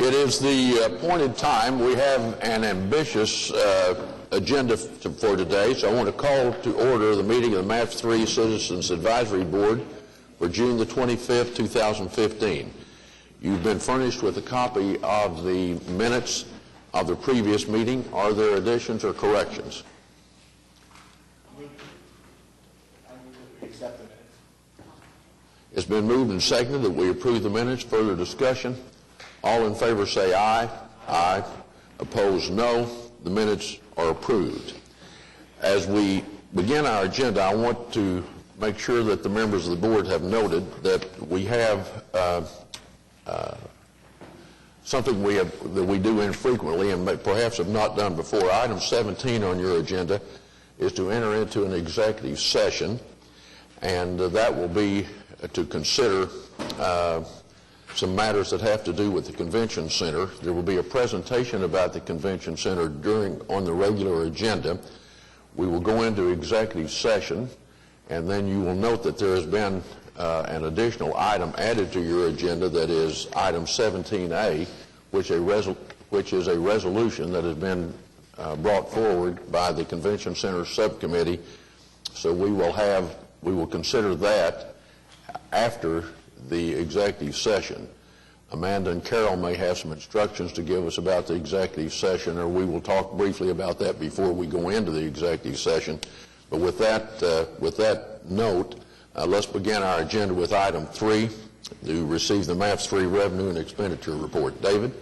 It is the appointed time. We have an ambitious agenda for today, so I want to call to order the meeting of the MAPS 3 Citizens Advisory Board for June the 25th, 2015. You've been furnished with a copy of the minutes of the previous meeting. Are there additions or corrections? I move that we accept the minutes. It's been moved and seconded that we approve the minutes. Further discussion? All in favor say aye. Aye. Opposed, no. The minutes are approved. As we begin our agenda, I want to make sure that the members of the board have noted that we have something that we do infrequently and perhaps have not done before. Item 17 on your agenda is to enter into an executive session, and that will be to consider some matters that have to do with the convention center. There will be a presentation about the convention center on the regular agenda. We will go into executive session, and then you will note that there has been an additional item added to your agenda, that is item 17A, which is a resolution that has been brought forward by the convention center subcommittee. So we will consider that after the executive session. Amanda and Carol may have some instructions to give us about the executive session, or we will talk briefly about that before we go into the executive session. But with that note, let's begin our agenda with item 3, to receive the MAPS 3 revenue and expenditure report. David?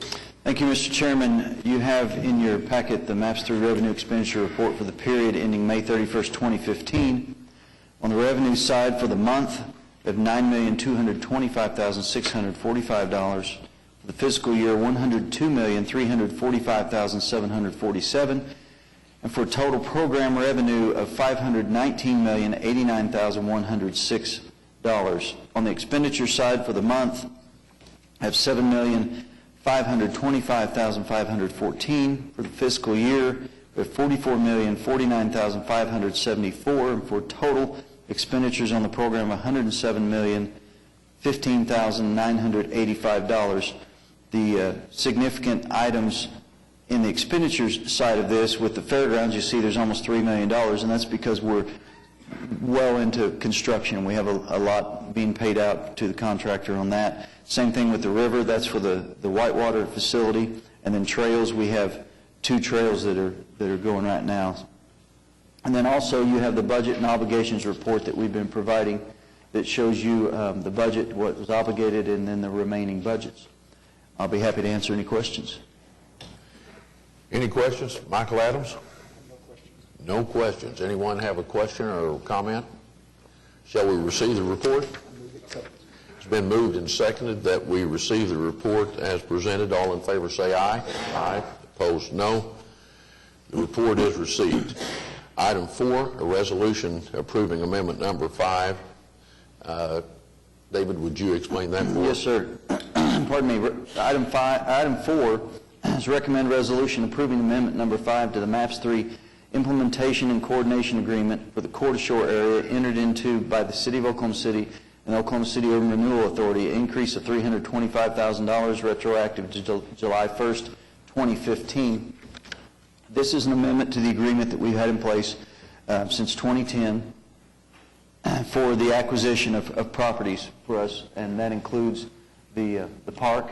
Thank you, Mr. Chairman. You have in your packet the MAPS 3 revenue expenditure report for the period ending May 31st, 2015. On the revenue side for the month, we have $9,225,645. For the fiscal year, $102,345,747. And for total program revenue of $519,089,106. On the expenditure side for the month, I have $7,525,514. For the fiscal year, we have $44,049,574. And for total expenditures on the program, $107,015,985. The significant items in the expenditures side of this, with the fairgrounds, you see there's almost $3 million, and that's because we're well into construction. We have a lot being paid out to the contractor on that. Same thing with the river. That's for the whitewater facility. And then trails, we have 2 trails that are going right now. And then also you have the budget and obligations report that we've been providing that shows you the budget, what was obligated, and then the remaining budgets. I'll be happy to answer any questions. Any questions? Michael Adams? No questions. Anyone have a question or a comment? Shall we receive the report? It's been moved and seconded that we receive the report as presented. All in favor say aye. Aye. Opposed, no. The report is received. Item 4, a resolution approving amendment number 5. David, would you explain that for us? Yes, sir. Pardon me. Item 4 is recommend resolution approving amendment number 5 to the MAPS 3 implementation and coordination agreement for the Court Shore area entered into by the City of Oklahoma City and Oklahoma City Urban Renewal Authority, an increase of $325,000 retroactive to July 1st, 2015. This is an amendment to the agreement that we've had in place since 2010 for the acquisition of properties for us, and that includes the park,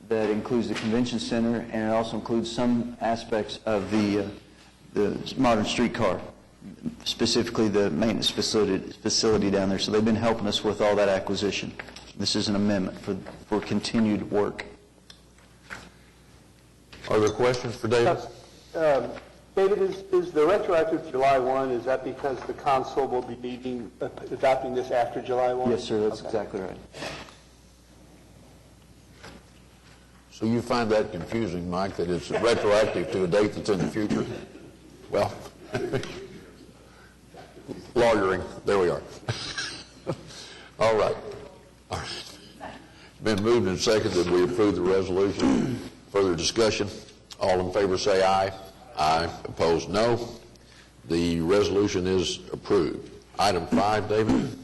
that includes the convention center, and it also includes some aspects of the modern streetcar, specifically the maintenance facility down there. So they've been helping us with all that acquisition. This is an amendment for continued work. Are there questions for David? David, is the retroactive July 1, is that because the council will be adopting this after July 1? Yes, sir, that's exactly right. So you find that confusing, Mike, that it's retroactive to a date that's in the future? Well, lawyering, there we are. All right. It's been moved and seconded that we approve the resolution. Further discussion? All in favor say aye. Aye. Opposed, no. The resolution is approved. Item 5, David.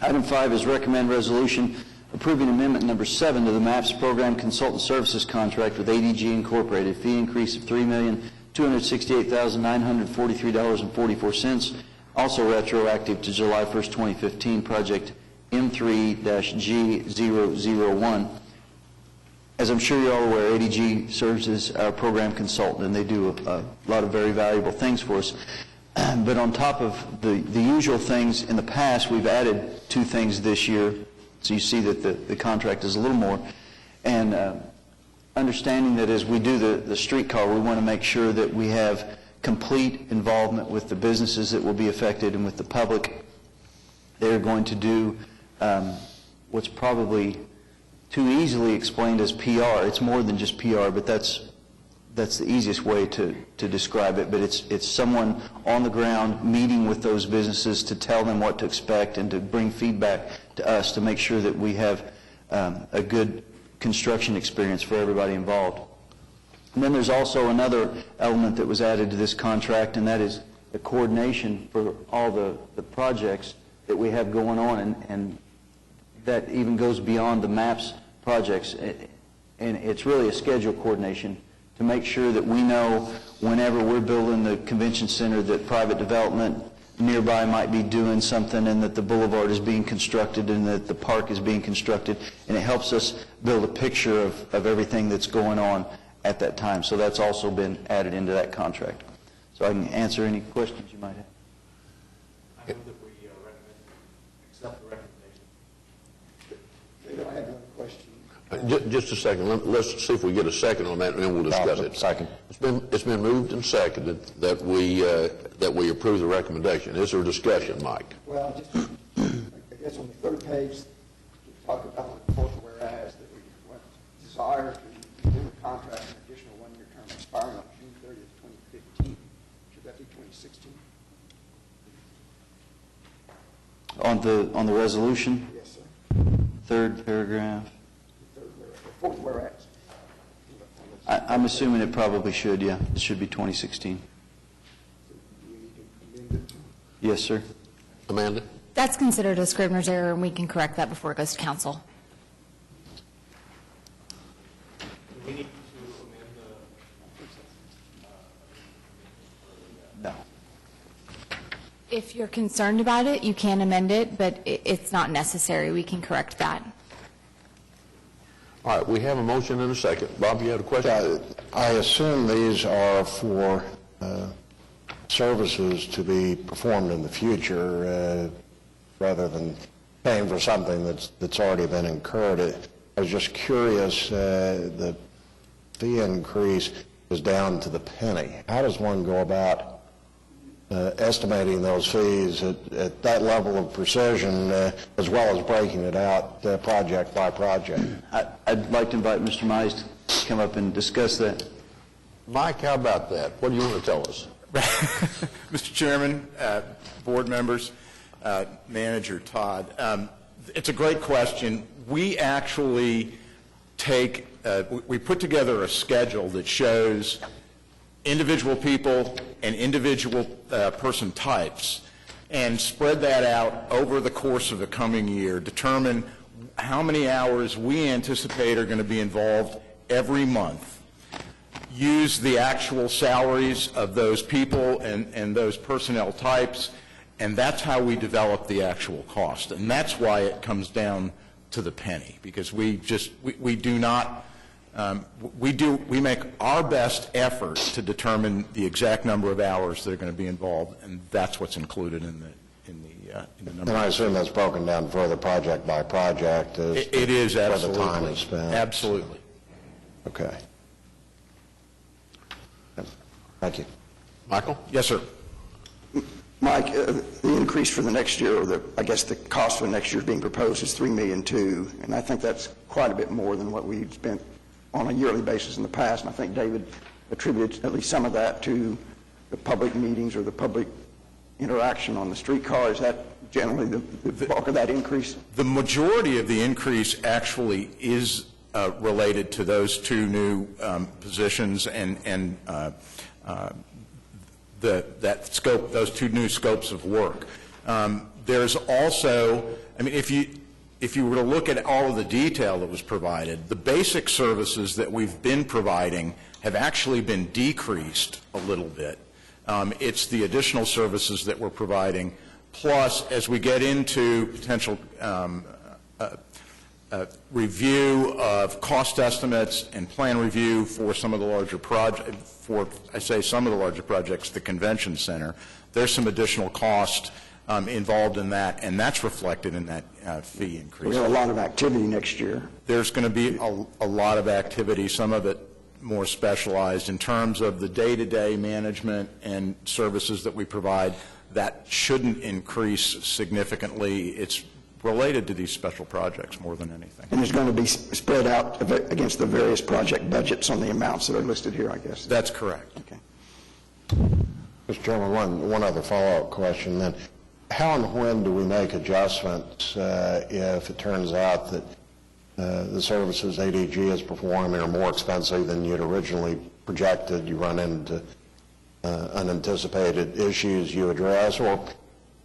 Item 5 is recommend resolution approving amendment number 7 to the MAPS Program Consultant Services Contract with ADG Incorporated, fee increase of $3,268,943.44, also retroactive to July 1st, 2015, project M3-G001. As I'm sure you're all aware, ADG serves as our program consultant, and they do a lot of very valuable things for us. But on top of the usual things in the past, we've added 2 things this year, so you see that the contract is a little more. And understanding that as we do the streetcar, we want to make sure that we have complete involvement with the businesses that will be affected and with the public. They're going to do what's probably too easily explained as PR. It's more than just PR, but that's the easiest way to describe it. But it's someone on the ground meeting with those businesses to tell them what to expect and to bring feedback to us to make sure that we have a good construction experience for everybody involved. And then there's also another element that was added to this contract, and that is the coordination for all the projects that we have going on, and that even goes beyond the MAPS projects. And it's really a schedule coordination to make sure that we know whenever we're building the convention center that private development nearby might be doing something, and that the boulevard is being constructed, and that the park is being constructed, and it helps us build a picture of everything that's going on at that time. So that's also been added into that contract. So I can answer any questions you might have. I move that we recommend, accept the recommendation. I have one question. Just a second. Let's see if we get a second on that, and then we'll discuss it. Second. It's been moved and seconded that we approve the recommendation. Is there a discussion, Mike? Well, just, I guess on the third page, you talk about the fourth whereas that we desire to renew the contract an additional 1-year term expiring on June 30th, 2015. Should that be 2016? On the resolution, Yes, sir. third paragraph. The third whereas, the fourth whereas. I'm assuming it probably should, yeah. It should be 2016. Do we need to amend it to? Yes, sir. Amanda? That's considered a Scrivener's error, and we can correct that before it goes to council. Do we need to amend the... No. If you're concerned about it, you can amend it, but it's not necessary. We can correct that. All right, we have a motion and a second. Bob, you had a question? I assume these are for services to be performed in the future rather than paying for something that's already been incurred. I was just curious, the fee increase is down to the penny. How does one go about estimating those fees at that level of precision, as well as breaking it out project by project? I'd like to invite Mr. Mize to come up and discuss that. Mike, how about that? What do you want to tell us? Mr. Chairman, board members, Manager Todd, it's a great question. We actually we put together a schedule that shows individual people and individual person types, and spread that out over the course of the coming year, determine how many hours we anticipate are going to be involved every month, use the actual salaries of those people and those personnel types, and that's how we develop the actual cost. And that's why it comes down to the penny, because we make our best effort to determine the exact number of hours that are going to be involved, and that's what's included in the number. And I assume that's broken down further project by project as It is, absolutely. where the time is spent. Absolutely. Okay. Thank you. Michael? Yes, sir. Mike, the increase for the next year, or I guess the cost for next year being proposed is $3.2 million, and I think that's quite a bit more than what we've spent on a yearly basis in the past, and I think David attributed at least some of that to the public meetings or the public interaction on the streetcar. Is that generally the bulk of that increase? The majority of the increase actually is related to those 2 new positions and that scope, those 2 new scopes of work. There's also, I mean, if if you were to look at all of the detail that was provided, the basic services that we've been providing have actually been decreased a little bit. It's the additional services that we're providing, plus as we get into potential review of cost estimates and plan review for some of the larger projects, the convention center, there's some additional cost involved in that, and that's reflected in that fee increase. We have a lot of activity next year. There's going to be a lot of activity, some of it more specialized in terms of the day-to-day management and services that we provide. That shouldn't increase significantly. It's related to these special projects more than anything. And it's going to be spread out against the various project budgets on the amounts that are listed here, I guess. That's correct. Okay. Mr. Chairman, one other follow-up question then. How and when do we make adjustments if it turns out that the services ADG is performing are more expensive than you'd originally projected, you run into unanticipated issues you address, or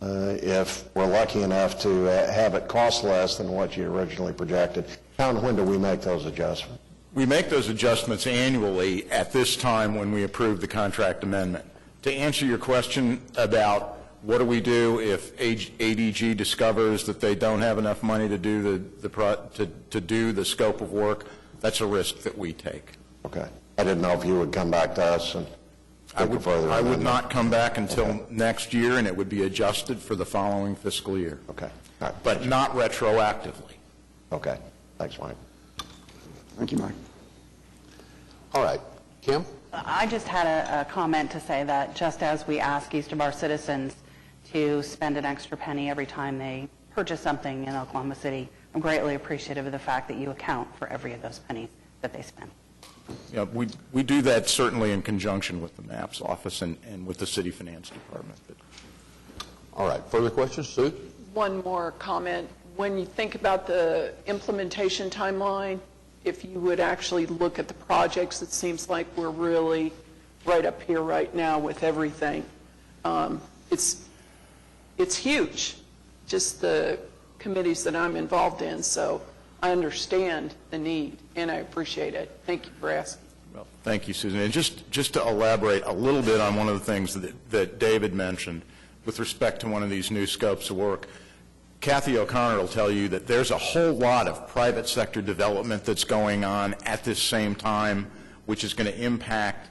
if we're lucky enough to have it cost less than what you originally projected, how and when do we make those adjustments? We make those adjustments annually at this time when we approve the contract amendment. To answer your question about what do we do if ADG discovers that they don't have enough money to do the scope of work, that's a risk that we take. Okay. I didn't know if you would come back to us and I would not come back until next year, and it would be adjusted for the following fiscal year. Okay. All right. But not retroactively. Okay. Thanks, Mike. Thank you, Mike. All right. Kim? I just had a comment to say that just as we ask each of our citizens to spend an extra penny every time they purchase something in Oklahoma City, I'm greatly appreciative of the fact that you account for every of those pennies that they spend. Yeah, we do that certainly in conjunction with the MAPS office and with the city finance department. All right. Further questions? Sue? One more comment. When you think about the implementation timeline, if you would actually look at the projects, it seems like we're really right up here right now with everything. It's huge, just the committees that I'm involved in, so I understand the need, and I appreciate it. Thank you for asking. Well, thank you, Susan. And just to elaborate a little bit on one of the things that David mentioned with respect to one of these new scopes of work, Kathy O'Connor will tell you that there's a whole lot of private sector development that's going on at this same time, which is going to impact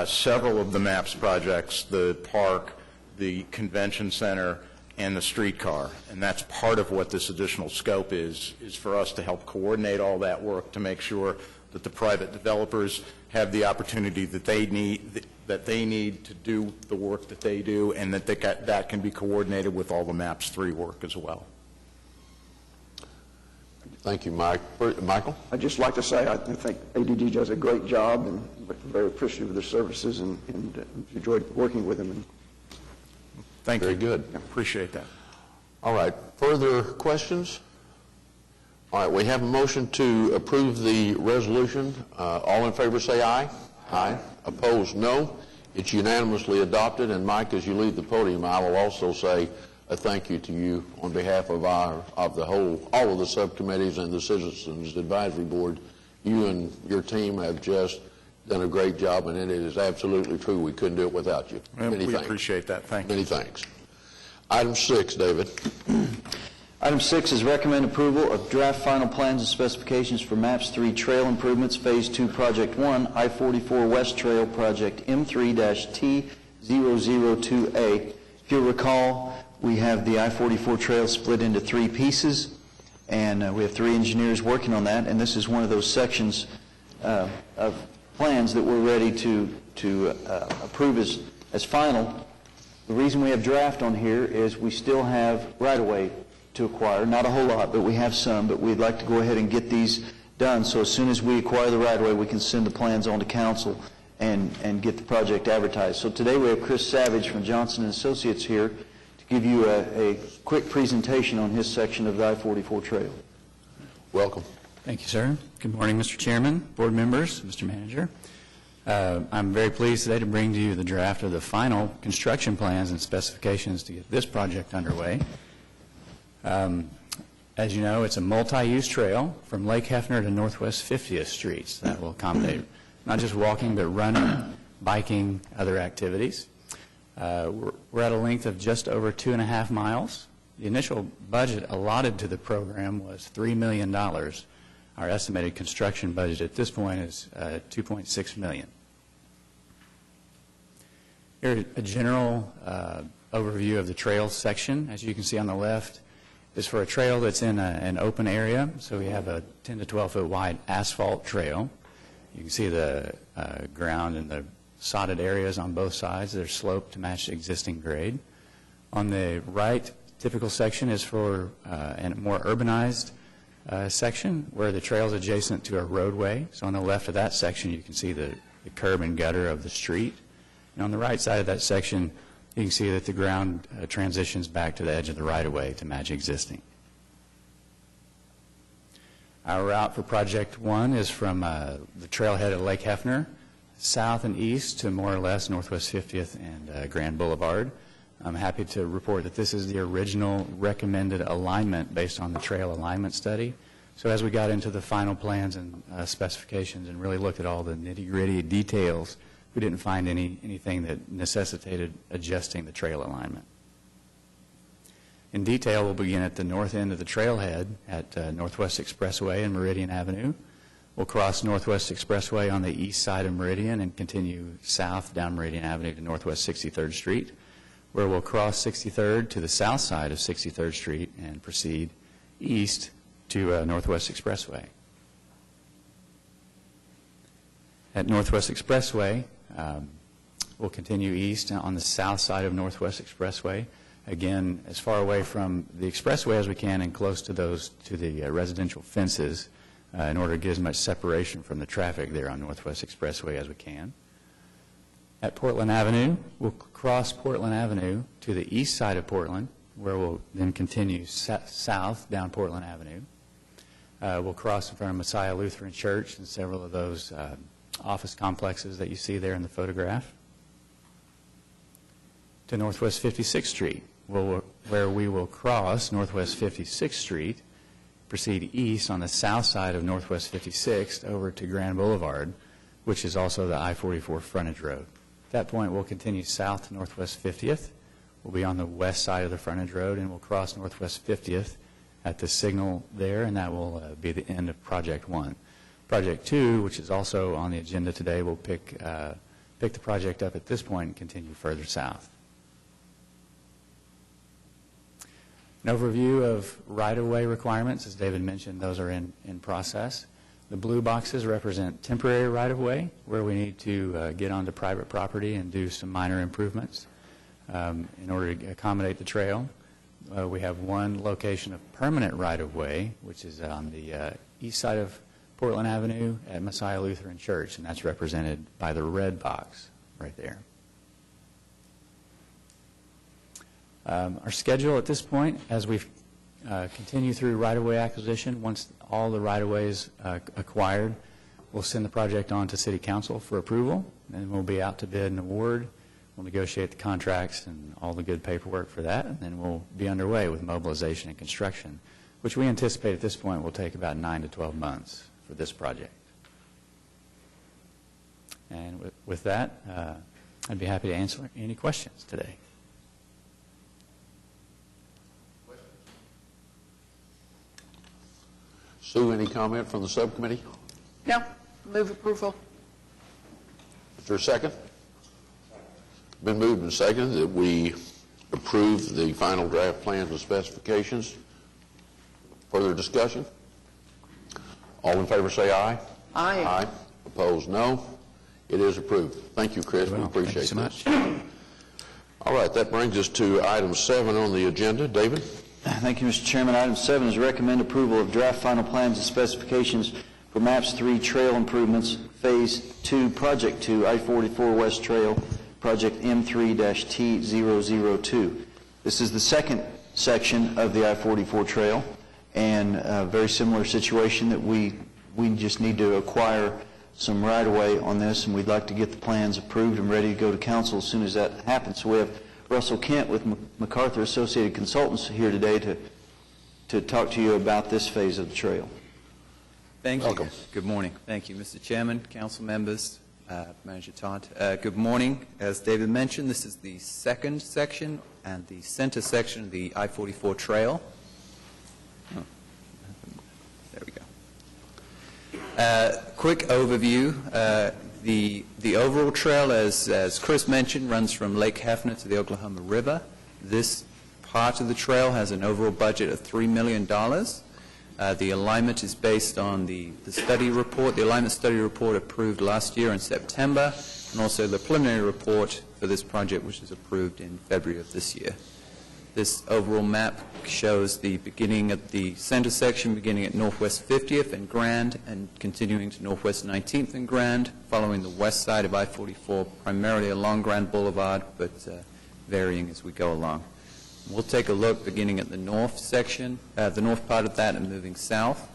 several of the MAPS projects, the park, the convention center, and the streetcar. And that's part of what this additional scope is for us to help coordinate all that work to make sure that the private developers have the opportunity that they need to do the work that they do, and that can be coordinated with all the MAPS 3 work as well. Thank you, Mike. Michael? I'd just like to say I think ADG does a great job, and we're very appreciative of their services and enjoyed working with them. And thank you. Very good. Appreciate that. All right. Further questions? All right. We have a motion to approve the resolution. All in favor say aye. Aye. Opposed, no. It's unanimously adopted. And Mike, as you leave the podium, I will also say a thank you to you on behalf of all of the subcommittees and the Citizens Advisory Board. You and your team have just done a great job, and it is absolutely true. We couldn't do it without you. Many we thanks. appreciate that. Thank you. Many thanks. Item 6, David. Item 6 is recommend approval of draft final plans and specifications for MAPS 3 trail improvements, Phase 2, Project 1, I-44 West Trail, Project M3-T002A. If you'll recall, we have the I-44 trail split into 3 pieces, and we have 3 engineers working on that, and this is one of those sections of plans that we're ready to approve as final. The reason we have draft on here is we still have right-of-way to acquire. Not a whole lot, but we have some, but we'd like to go ahead and get these done. So as soon as we acquire the right-of-way, we can send the plans on to council and get the project advertised. So today we have Chris Savage from Johnson & Associates here to give you a quick presentation on his section of the I-44 trail. Welcome. Thank you, sir. Good morning, Mr. Chairman, board members, Mr. Manager. I'm very pleased today to bring to you the draft of the final construction plans and specifications to get this project underway. As you know, it's a multi-use trail from Lake Hefner to Northwest 50th Street. So that will accommodate not just walking, but running, biking, other activities. We're at a length of just over 2.5 miles. The initial budget allotted to the program was $3 million. Our estimated construction budget at this point is $2.6 million. Here's a general overview of the trail section. As you can see on the left, is for a trail that's in an open area. So we have a 10 to 12 foot wide asphalt trail. You can see the ground and the sodded areas on both sides. They're sloped to match existing grade. On the right, typical section is for a more urbanized section where the trail is adjacent to a roadway. So on the left of that section, you can see the curb and gutter of the street. And on the right side of that section, you can see that the ground transitions back to the edge of the right-of-way to match existing. Our route for Project 1 is from the trailhead at Lake Hefner, south and east to more or less Northwest 50th and Grand Boulevard. I'm happy to report that this is the original recommended alignment based on the trail alignment study. So as we got into the final plans and specifications and really looked at all the nitty-gritty details, we didn't find anything that necessitated adjusting the trail alignment. In detail, we'll begin at the north end of the trailhead at Northwest Expressway and Meridian Avenue. We'll cross Northwest Expressway on the east side of Meridian and continue south down Meridian Avenue to Northwest 63rd Street, where we'll cross 63rd to the south side of 63rd Street and proceed east to Northwest Expressway. At Northwest Expressway, we'll continue east on the south side of Northwest Expressway, again as far away from the expressway as we can and close to the residential fences in order to get as much separation from the traffic there on Northwest Expressway as we can. At Portland Avenue, we'll cross Portland Avenue to the east side of Portland, where we'll then continue south down Portland Avenue. We'll cross in front of Messiah Lutheran Church and several of those office complexes that you see there in the photograph, to Northwest 56th Street, where we will cross Northwest 56th Street, proceed east on the south side of Northwest 56th over to Grand Boulevard, which is also the I-44 frontage road. At that point, we'll continue south to Northwest 50th. We'll be on the west side of the frontage road, and we'll cross Northwest 50th at the signal there, and that will be the end of Project 1. Project 2, which is also on the agenda today, will pick the project up at this point and continue further south. An overview of right-of-way requirements. As David mentioned, those are in process. The blue boxes represent temporary right-of-way, where we need to get onto private property and do some minor improvements in order to accommodate the trail. We have one location of permanent right-of-way, which is on the east side of Portland Avenue at Messiah Lutheran Church, and that's represented by the red box right there. Our schedule at this point, as we continue through right-of-way acquisition, once all the right-of-way is acquired, we'll send the project on to City Council for approval, and we'll be out to bid and award. We'll negotiate the contracts and all the good paperwork for that, and then we'll be underway with mobilization and construction, which we anticipate at this point will take about 9 to 12 months for this project. And with that, I'd be happy to answer any questions today. Sue, any comment from the subcommittee? No, move approval. Is there a second? Been moved and seconded that we approve the final draft plans and specifications. Further discussion? All in favor say aye. Aye. Aye. Opposed, no. It is approved. Thank you, Chris. We appreciate Thank you so this. much. All right, that brings us to item 7 on the agenda. David? Thank you, Mr. Chairman. Item 7 is recommend approval of draft final plans and specifications for MAPS 3 trail improvements, Phase 2, Project 2, I-44 West Trail, Project M3-T002. This is the second section of the I-44 trail, and a very similar situation that we just need to acquire some right-of-way on this, and we'd like to get the plans approved and ready to go to council as soon as that happens. So we have Russell Kent with MacArthur Associated Consultants here today to to talk to you about this phase of the trail. Thank you. Welcome. Good morning. Thank you, Mr. Chairman, council members, Manager Todd. Good morning. As David mentioned, this is the second section and the center section of the I-44 trail. Oh, there we go. Quick overview. The overall trail, as Chris mentioned, runs from Lake Hefner to the Oklahoma River. This part of the trail has an overall budget of $3 million. The alignment is based on the study report, the alignment study report approved last year in September, and also the preliminary report for this project, which was approved in February of this year. This overall map shows the beginning of the center section, beginning at Northwest 50th and Grand, and continuing to Northwest 19th and Grand, following the west side of I-44, primarily along Grand Boulevard, but varying as we go along. We'll take a look beginning at the north section, the north part of that, and moving south.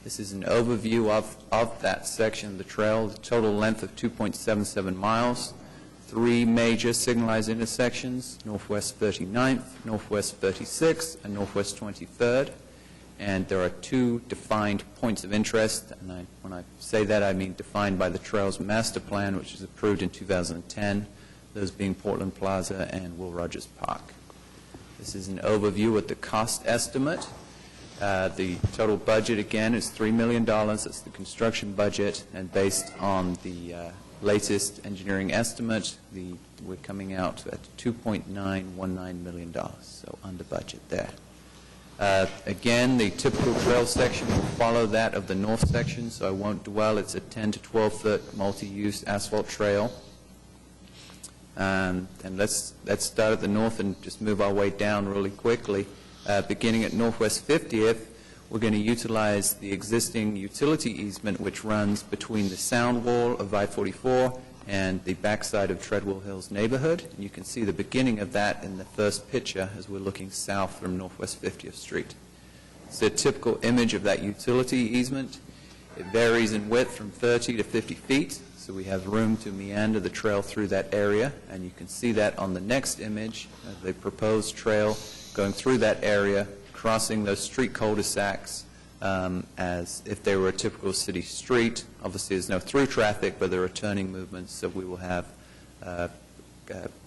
This is an overview of that section of the trail, the total length of 2.77 miles, 3 major signalized intersections, Northwest 39th, Northwest 36th, and Northwest 23rd. And there are 2 defined points of interest, and when I say that, I mean defined by the trail's master plan, which was approved in 2010, those being Portland Plaza and Will Rogers Park. This is an overview of the cost estimate. The total budget, again, is $3 million. That's the construction budget, and based on the latest engineering estimate, we're coming out at $2.919 million, so under budget there. Again, the typical trail section will follow that of the north section, so I won't dwell. It's a 10 to 12-foot multi-use asphalt trail. And let's start at the north and just move our way down really quickly. Beginning at Northwest 50th, we're going to utilize the existing utility easement which runs between the sound wall of I-44 and the backside of Treadwell Hills neighborhood. And you can see the beginning of that in the first picture as we're looking south from Northwest 50th Street. It's a typical image of that utility easement. It varies in width from 30 to 50 feet. So we have room to meander the trail through that area, and you can see that on the next image, the proposed trail going through that area, crossing those street cul-de-sacs as if they were a typical city street. Obviously, there's no through traffic, but there are turning movements, so we will have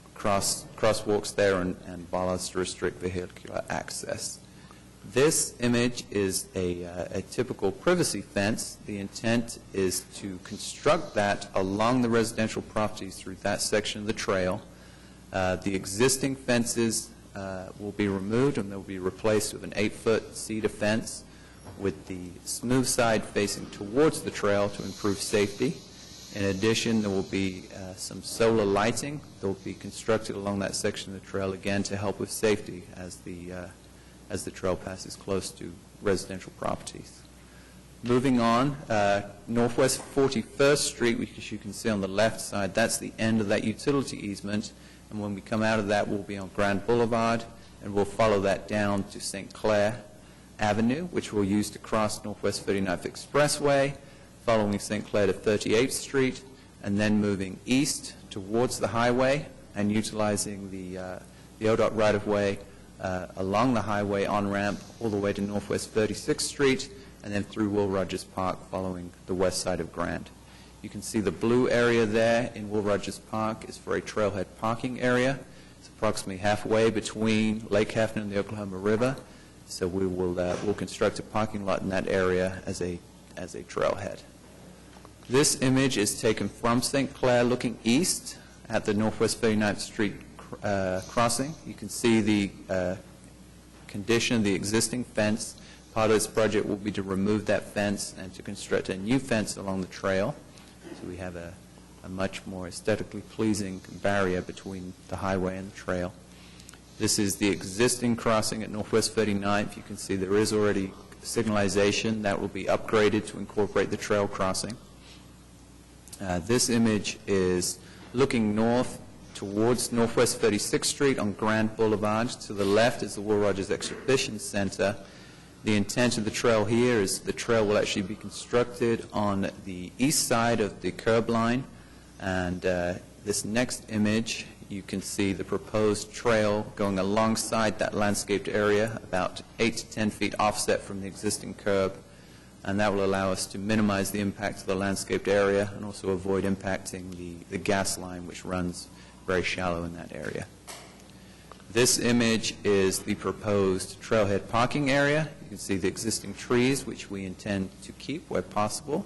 crosswalks there and bollards to restrict vehicular access. This image is a typical privacy fence. The intent is to construct that along the residential properties through that section of the trail. The existing fences will be removed and they'll be replaced with an 8-foot cedar fence with the smooth side facing towards the trail to improve safety. In addition, there will be some solar lighting that will be constructed along that section of the trail, again, to help with safety as the trail passes close to residential properties. Moving on, Northwest 41st Street, which as you can see on the left side, that's the end of that utility easement. And when we come out of that, we'll be on Grand Boulevard, and we'll follow that down to St. Clair Avenue, which we'll use to cross Northwest 39th Expressway, following St. Clair to 38th Street, and then moving east towards the highway and utilizing the ODOT right-of-way along the highway on-ramp all the way to Northwest 36th Street, and then through Will Rogers Park following the west side of Grand. You can see the blue area there in Will Rogers Park is for a trailhead parking area. It's approximately halfway between Lake Hefner and the Oklahoma River, so we will we'll construct a parking lot in that area as a trailhead. This image is taken from St. Clair looking east at the Northwest 39th Street crossing. You can see the condition of the existing fence. Part of this project will be to remove that fence and to construct a new fence along the trail. So we have a much more aesthetically pleasing barrier between the highway and the trail. This is the existing crossing at Northwest 39th. You can see there is already signalization that will be upgraded to incorporate the trail crossing. This image is looking north towards Northwest 36th Street on Grand Boulevard. To the left is the Will Rogers Exhibition Center. The intent of the trail here is the trail will actually be constructed on the east side of the curb line. And this next image, you can see the proposed trail going alongside that landscaped area, about 8 to 10 feet offset from the existing curb, and that will allow us to minimize the impact of the landscaped area and also avoid impacting the gas line, which runs very shallow in that area. This image is the proposed trailhead parking area. You can see the existing trees, which we intend to keep where possible.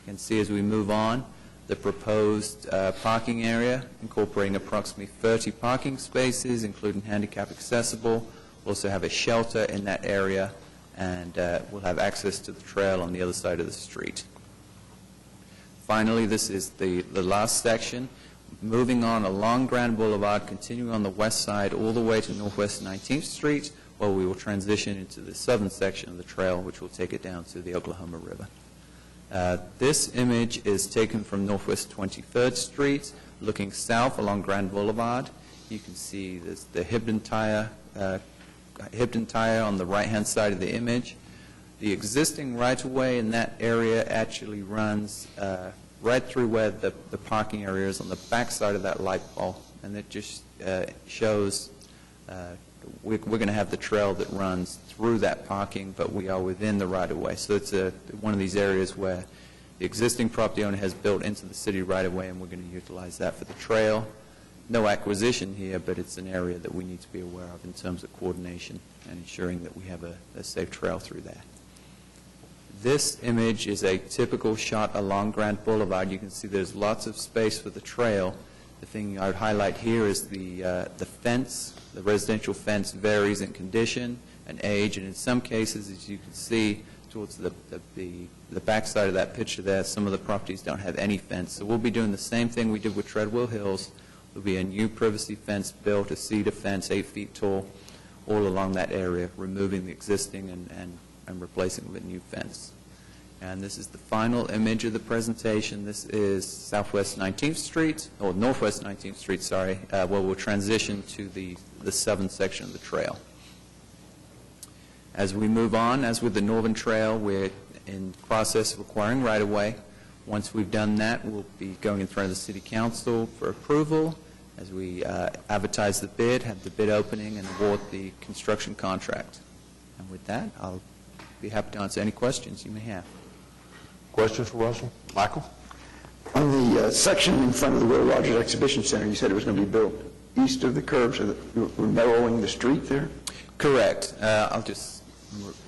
You can see as we move on, the proposed parking area, incorporating approximately 30 parking spaces, including handicap accessible. We'll also have a shelter in that area, and we'll have access to the trail on the other side of the street. Finally, this is the last section. Moving on along Grand Boulevard, continuing on the west side all the way to Northwest 19th Street, where we will transition into the southern section of the trail, which will take it down to the Oklahoma River. This image is taken from Northwest 23rd Street, looking south along Grand Boulevard. You can see the Hibden tire on the right-hand side of the image. The existing right-of-way in that area actually runs right through where the parking area is on the back side of that light pole, and it just shows we're going to have the trail that runs through that parking, but we are within the right-of-way. So it's one of these areas where the existing property owner has built into the city right-of-way, and we're going to utilize that for the trail. No acquisition here, but it's an area that we need to be aware of in terms of coordination and ensuring that we have a safe trail through that. This image is a typical shot along Grand Boulevard. You can see there's lots of space for the trail. The thing I would highlight here is the fence. The residential fence varies in condition and age, and in some cases, as you can see towards the back side of that picture there, some of the properties don't have any fence. So we'll be doing the same thing we did with Treadwell Hills. There'll be a new privacy fence built, a cedar fence 8 feet tall, all along that area, removing the existing and replacing it with a new fence. And this is the final image of the presentation. This is Southwest 19th Street, or Northwest 19th Street, sorry, where we'll transition to the southern section of the trail. As we move on, as with the Northern Trail, we're in the process of acquiring right-of-way. Once we've done that, we'll be going in front of the City Council for approval as we advertise the bid, have the bid opening, and award the construction contract. And with that, I'll be happy to answer any questions you may have. Questions for Russell? Michael? On the section in front of the Will Rogers Exhibition Center, you said it was going to be built east of the curb, so that we're narrowing the street there? Correct. I'll just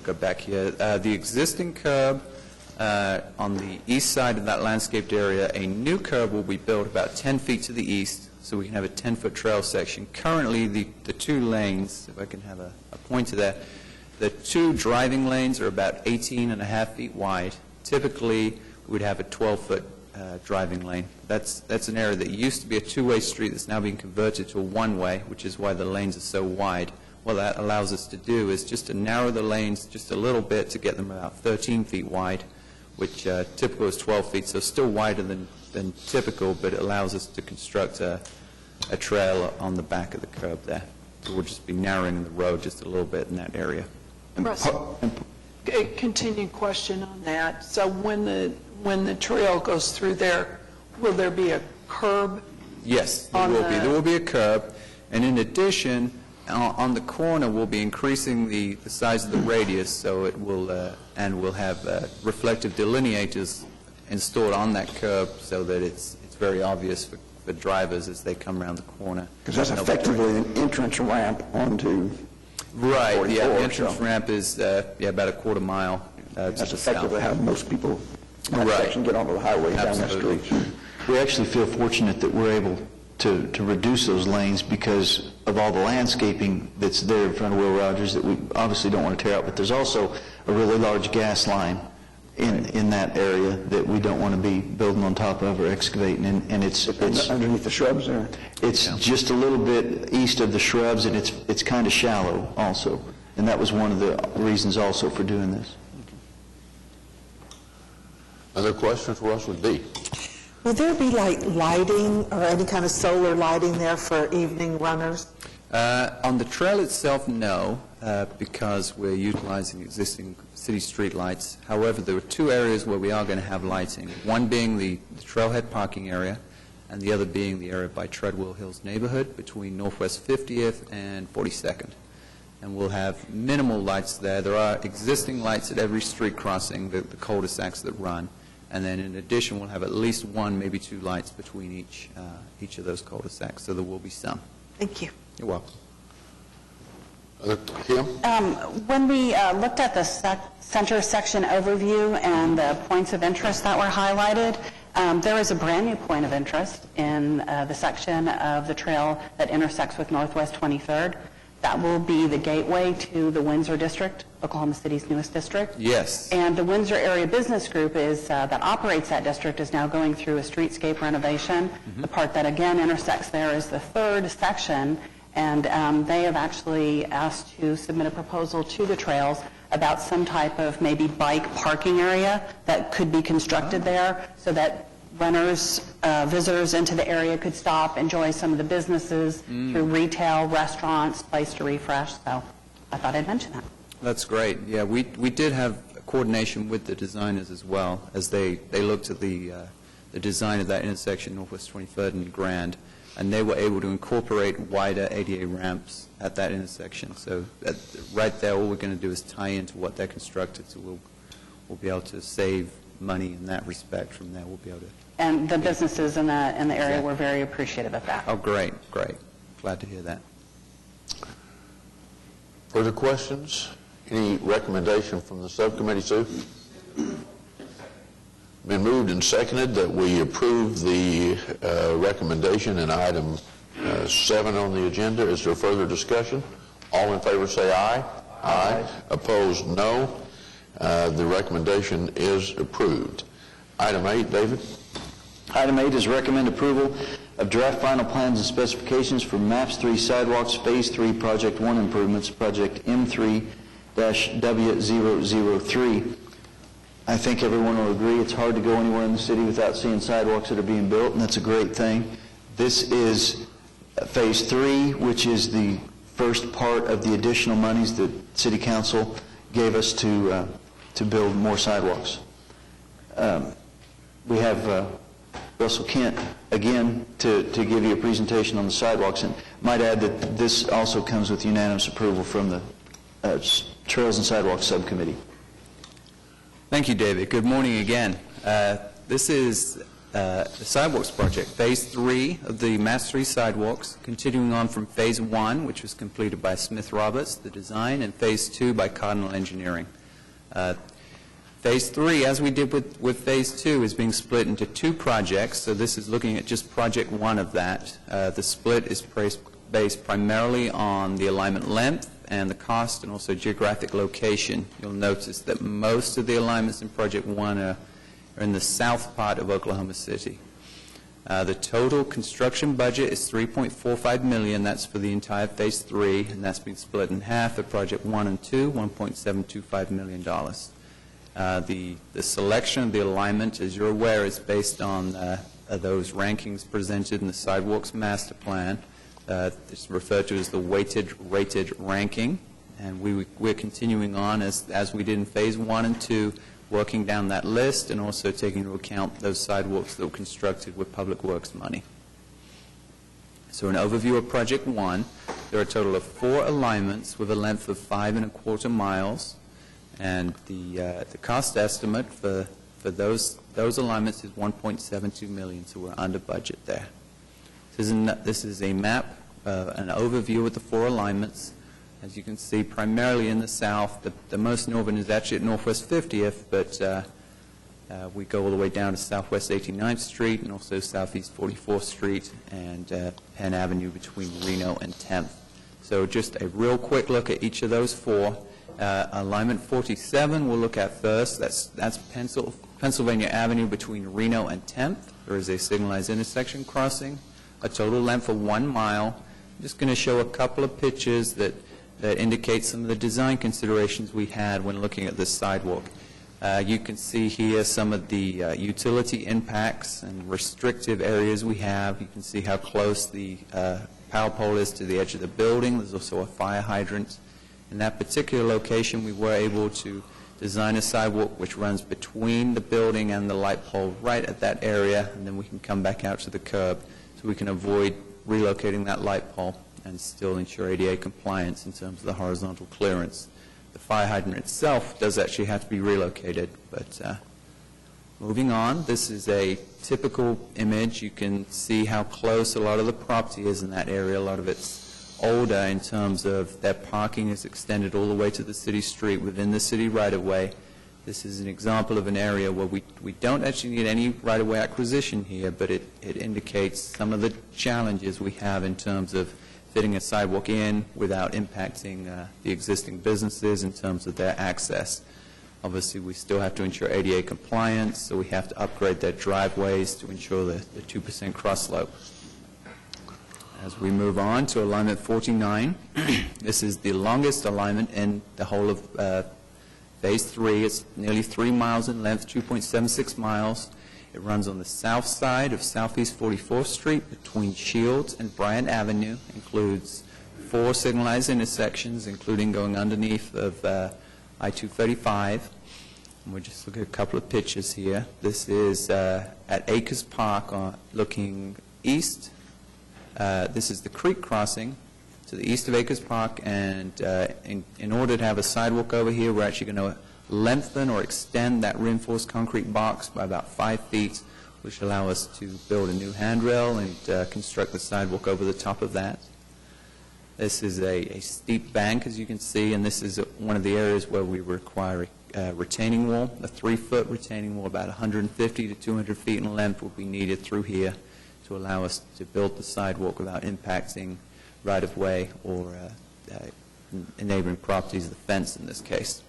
go back here. The existing curb on the east side of that landscaped area, a new curb will be built about 10 feet to the east, so we can have a 10-foot trail section. Currently, the two lanes, if I can have a point to that, the two driving lanes are about 18.5 feet wide. Typically, we'd have a 12-foot driving lane. That's an area that used to be a two-way street that's now being converted to a one-way, which is why the lanes are so wide. What that allows us to do is just to narrow the lanes just a little bit to get them about 13 feet wide, which typical is 12 feet, so still wider than typical, but it allows us to construct a trail on the back of the curb there. So we'll just be narrowing the road just a little bit in that area. Russell, a continued question on that. So when the trail goes through there, will there be a curb? Yes, there will be. There will be a curb, and in addition, on the corner, we'll be increasing the size of the radius, so it will, and we'll have reflective delineators installed on that curb so that it's very obvious for drivers as they come around the corner. Because that's effectively an entrance ramp onto... Right, yeah, the entrance ramp is about a quarter mile That's to the south. effectively how most people in that section get onto the highway down that street. We actually feel fortunate that we're able to reduce those lanes because of all the landscaping that's there in front of Will Rogers that we obviously don't want to tear out, but there's also a really large gas line in that area that we don't want to be building on top of or excavating, and it's underneath the shrubs there? It's just a little bit east of the shrubs, and it's kind of shallow also, and that was one of the reasons also for doing this. Other questions for Russell? D. Will there be like lighting or any kind of solar lighting there for evening runners? On the trail itself, no, because we're utilizing existing city street lights. However, there are two areas where we are going to have lighting, one being the trailhead parking area, and the other being the area by Treadwell Hills neighborhood between Northwest 50th and 42nd. And we'll have minimal lights there. There are existing lights at every street crossing, the cul-de-sacs that run. And then in addition, we'll have at least one, maybe two lights between each of those cul-de-sacs, so there will be some. Thank you. You're welcome. Kim? When we looked at the center section overview and the points of interest that were highlighted, there is a brand new point of interest in the section of the trail that intersects with Northwest 23rd. That will be the gateway to the Windsor District, Oklahoma City's newest district. Yes. And the Windsor Area Business Group that operates that district is now going through a streetscape renovation. The part that again intersects there is the third section, and they have actually asked to submit a proposal to the trails about some type of maybe bike parking area that could be constructed there so that runners, visitors into the area could stop, enjoy some of the businesses through retail, restaurants, place to refresh. So I thought I'd mention that. That's great. Yeah, we did have coordination with the designers as well as they looked at the design of that intersection, Northwest 23rd and Grand, and they were able to incorporate wider ADA ramps at that intersection. So right there, all we're going to do is tie into what they're constructed, so we'll be able to save money in that respect from there. We'll be able to. And the businesses in the area were very appreciative of that. Oh, great, great. Glad to hear that. Further questions? Any recommendation from the subcommittee, Sue? Been moved and seconded that we approve the recommendation in item 7 on the agenda. Is there further discussion? All in favor say aye. Aye. Opposed, no. The recommendation is approved. Item 8, David? Item 8 is recommend approval of draft final plans and specifications for MAPS 3 sidewalks Phase 3 Project 1 improvements, Project M3-W003. I think everyone will agree it's hard to go anywhere in the city without seeing sidewalks that are being built, and that's a great thing. This is Phase 3, which is the first part of the additional monies that City Council gave us to build more sidewalks. We have Russell Kent, again, to give you a presentation on the sidewalks, and might add that this also comes with unanimous approval from the Trails and Sidewalks Subcommittee. Thank you, David. Good morning again. This is the Sidewalks Project, Phase 3 of the MAPS 3 sidewalks, continuing on from Phase 1, which was completed by Smith Roberts, the design, and Phase 2 by Cardinal Engineering. Phase 3, as we did with Phase 2, is being split into 2 projects, so this is looking at just Project 1 of that. The split is based primarily on the alignment length and the cost and also geographic location. You'll notice that most of the alignments in Project 1 are in the south part of Oklahoma City. The total construction budget is $3.45 million. That's for the entire Phase 3, and that's been split in half at Project 1 and 2, $1.725 million. The selection of the alignment, as you're aware, is based on those rankings presented in the Sidewalks Master Plan. It's referred to as the weighted rated ranking, and we're continuing on as we did in Phase 1 and 2, working down that list and also taking into account those sidewalks that were constructed with Public Works money. So an overview of Project 1, there are a total of 4 alignments with a length of 5.25 miles. And the cost estimate for those alignments is $1.72 million, so we're under budget there. This is a map, an overview of the 4 alignments. As you can see, primarily in the south. The most northern is actually at Northwest 50th, but we go all the way down to Southwest 89th Street and also Southeast 44th Street and Penn Avenue between Reno and 10th. So just a real quick look at each of those 4. Alignment 47 we'll look at first. That's Pennsylvania Avenue between Reno and 10th. There is a signalized intersection crossing, a total length of 1 mile. I'm just going to show a couple of pictures that indicate some of the design considerations we had when looking at this sidewalk. You can see here some of the utility impacts and restrictive areas we have. You can see how close the power pole is to the edge of the building. There's also a fire hydrant. In that particular location, we were able to design a sidewalk which runs between the building and the light pole right at that area, and then we can come back out to the curb so we can avoid relocating that light pole and still ensure ADA compliance in terms of the horizontal clearance. The fire hydrant itself does actually have to be relocated, but moving on, this is a typical image. You can see how close a lot of the property is in that area. A lot of it's older in terms of their parking is extended all the way to the city street within the city right-of-way. This is an example of an area where we don't actually need any right-of-way acquisition here, but it indicates some of the challenges we have in terms of fitting a sidewalk in without impacting the existing businesses in terms of their access. Obviously, we still have to ensure ADA compliance, so we have to upgrade their driveways to ensure the 2% cross slope. As we move on to alignment 49, this is the longest alignment in the whole of Phase 3. It's nearly 3 miles in length, 2.76 miles. It runs on the south side of Southeast 44th Street between Shields and Bryant Avenue. Includes 4 signalized intersections, including going underneath of I-235. And we'll just look at a couple of pictures here. This is at Acres Park looking east. This is the creek crossing to the east of Acres Park, and in order to have a sidewalk over here, we're actually going to lengthen or extend that reinforced concrete box by about 5 feet, which allow us to build a new handrail and construct the sidewalk over the top of that. This is a steep bank, as you can see, and this is one of the areas where we require a retaining wall. A 3-foot retaining wall, about 150 to 200 feet in length, will be needed through here to allow us to build the sidewalk without impacting right-of-way or neighboring properties, the fence in this case.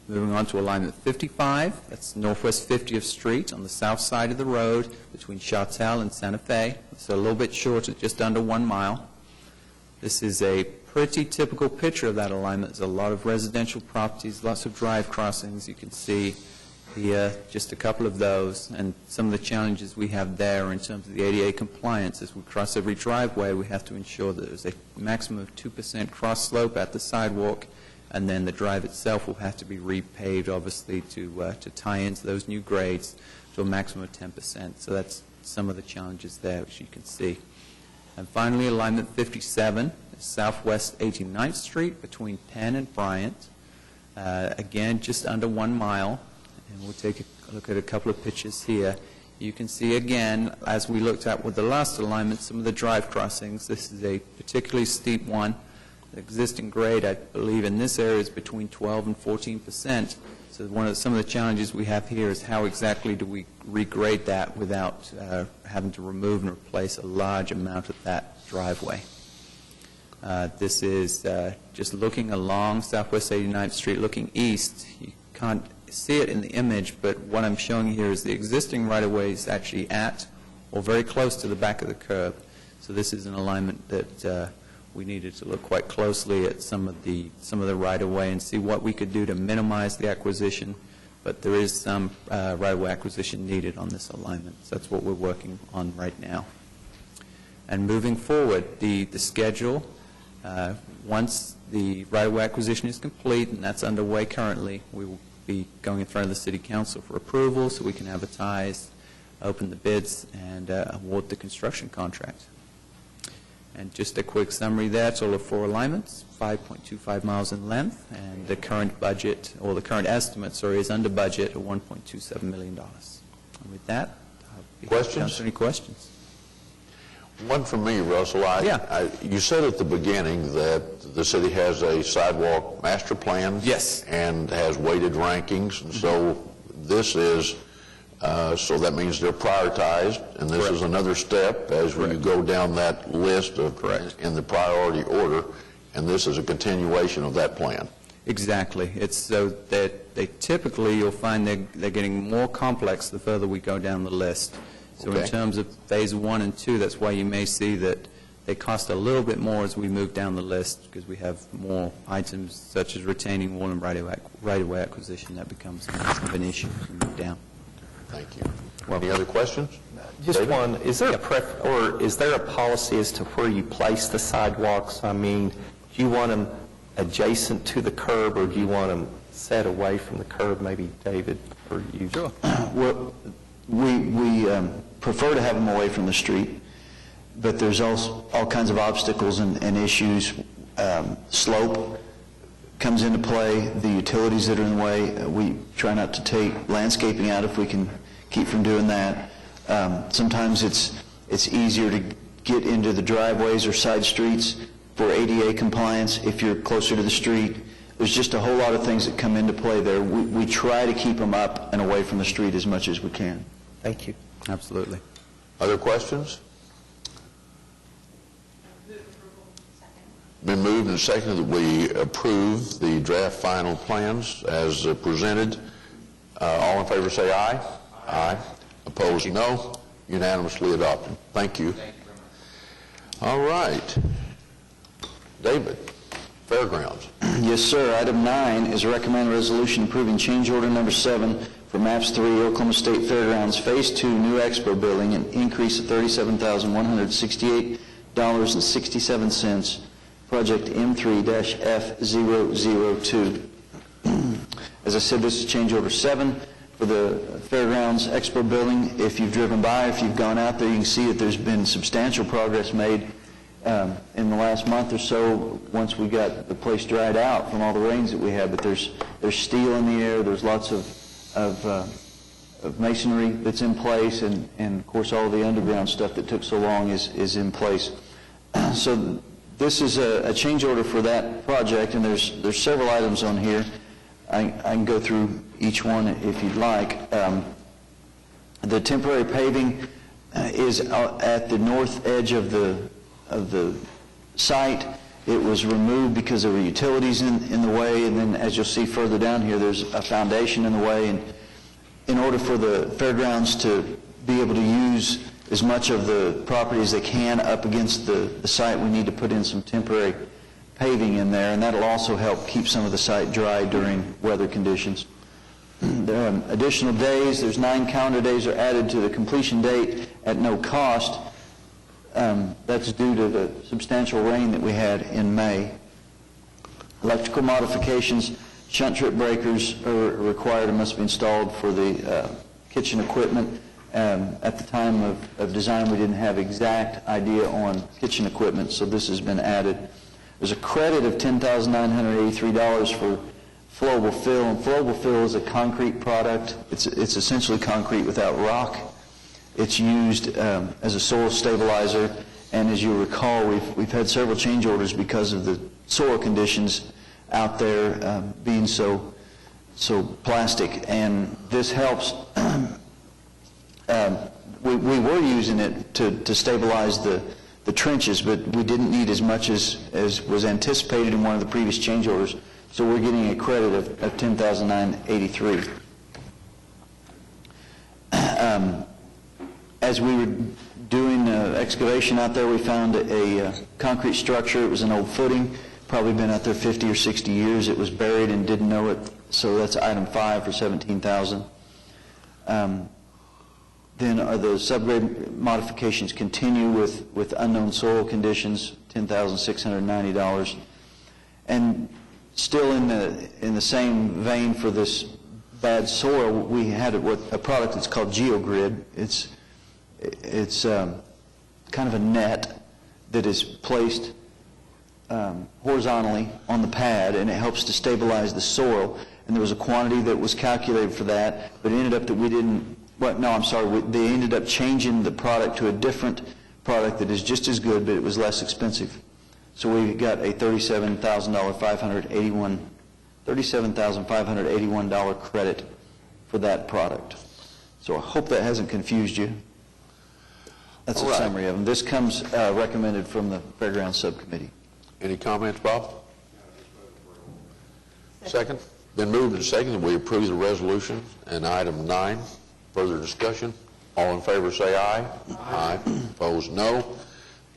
Moving on to alignment 55, that's Northwest 50th Street on the south side of the road between Châtel and Santa Fe. So a little bit shorter, just under 1 mile. This is a pretty typical picture of that alignment. There's a lot of residential properties, lots of drive crossings. You can see here just a couple of those, and some of the challenges we have there in terms of the ADA compliance. As we cross every driveway, we have to ensure that there's a maximum of 2% cross slope at the sidewalk, and then the drive itself will have to be repaved, obviously, to tie into those new grades to a maximum of 10%. So that's some of the challenges there, which you can see. And finally, alignment 57, Southwest 89th Street between Penn and Bryant. Again, just under 1 mile. And we'll take a look at a couple of pictures here. You can see again, as we looked at with the last alignment, some of the drive crossings. This is a particularly steep one. The existing grade, I believe, in this area is between 12 and 14%. So some of the challenges we have here is how exactly do we regrade that without having to remove and replace a large amount of that driveway. This is just looking along Southwest 89th Street, looking east. You can't see it in the image, but what I'm showing here is the existing right-of-way is actually at or very close to the back of the curb. So this is an alignment that we needed to look quite closely at some of the right-of-way and see what we could do to minimize the acquisition, but there is some right-of-way acquisition needed on this alignment. So that's what we're working on right now. And moving forward, the schedule, once the right-of-way acquisition is complete, and that's underway currently, we will be going in front of the City Council for approval so we can advertise, open the bids, and award the construction contract. And just a quick summary there, total of 4 alignments, 5.25 miles in length, and the current budget, or the current estimate, sorry, is under budget at $1.27 million. And with that, I'll be happy to answer any questions. One from me, Russell. You said at the beginning that the city has a sidewalk master plan. Yes. And has weighted rankings, and so this is, so that means they're prioritized, and this is another step as we go down that list of in the priority order, and this is a continuation of that plan. Exactly. It's so that they typically, you'll find they're getting more complex the further we go down the list. So in terms of phase 1 and 2, that's why you may see that they cost a little bit more as we move down the list, because we have more items such as retaining wall and right-of-way acquisition that becomes an issue as we move down. Thank you. Any other questions? Just David? One. Is there is there a policy as to where you place the sidewalks? I mean, do you want them adjacent to the curb, or do you want them set away from the curb, maybe David or you? Sure. Well, we prefer to have them away from the street, but there's also all kinds of obstacles and issues. Slope comes into play, the utilities that are in the way. We try not to take landscaping out if we can keep from doing that. Sometimes it's easier to get into the driveways or side streets for ADA compliance if you're closer to the street. There's just a whole lot of things that come into play there. We try to keep them up and away from the street as much as we can. Thank you. Absolutely. Other questions? Been moved and seconded that we approve the draft final plans as presented. All in favor say aye. Aye. Opposed, no. Unanimously adopted. Thank you. All right. David, Fairgrounds. Yes, sir. Item 9 is a recommended resolution approving change order number 7 for MAPS 3 Oklahoma State Fairgrounds Phase 2 New Expo Building, an increase of $37,168.67, project M3-F002. As I said, this is change order 7 for the Fairgrounds Expo Building. If you've driven by, if you've gone out there, you can see that there's been substantial progress made in the last month or so once we got the place dried out from all the rains that we had. But there's steel in the air, there's lots of masonry that's in place, and of course all the underground stuff that took so long is in place. So this is a change order for that project, and there's several items on here. I can go through each one if you'd like. The temporary paving is at the north edge of the site. It was removed because there were utilities in the way, and then as you'll see further down here, there's a foundation in the way. And in order for the fairgrounds to be able to use as much of the property as they can up against the site, we need to put in some temporary paving in there, and that'll also help keep some of the site dry during weather conditions. There are additional days. There's 9 calendar days are added to the completion date at no cost. That's due to the substantial rain that we had in May. Electrical modifications, shunt trip breakers are required and must be installed for the kitchen equipment. At the time of design, we didn't have exact idea on kitchen equipment, so this has been added. There's a credit of $10,983 for flowable fill, and flowable fill is a concrete product. It's essentially concrete without rock. It's used as a soil stabilizer, and as you recall, we've had several change orders because of the soil conditions out there being so plastic, and this helps. We were using it to stabilize the trenches, but we didn't need as much as was anticipated in one of the previous change orders, so we're getting a credit of $10,983. As we were doing excavation out there, we found a concrete structure. It was an old footing, probably been out there 50 or 60 years. It was buried and didn't know it, so that's item 5 for $17,000. Then the subgrade modifications continue with unknown soil conditions, $10,690. And still in the same vein for this bad soil, we had a product that's called GeoGrid. It's kind of a net that is placed horizontally on the pad, and it helps to stabilize the soil. And there was a quantity that was calculated for that, but it ended up that we didn't. Well, no, I'm sorry. They ended up changing the product to a different product that is just as good, but it was less expensive. So we got a $37,581 credit for that product. So I hope that hasn't confused you. That's a summary of them. This comes recommended from the Fairgrounds Subcommittee. Any comments, Bob? Second? Been moved and seconded that we approve the resolution and item 9. Further discussion? All in favor say aye. Aye. Opposed, no.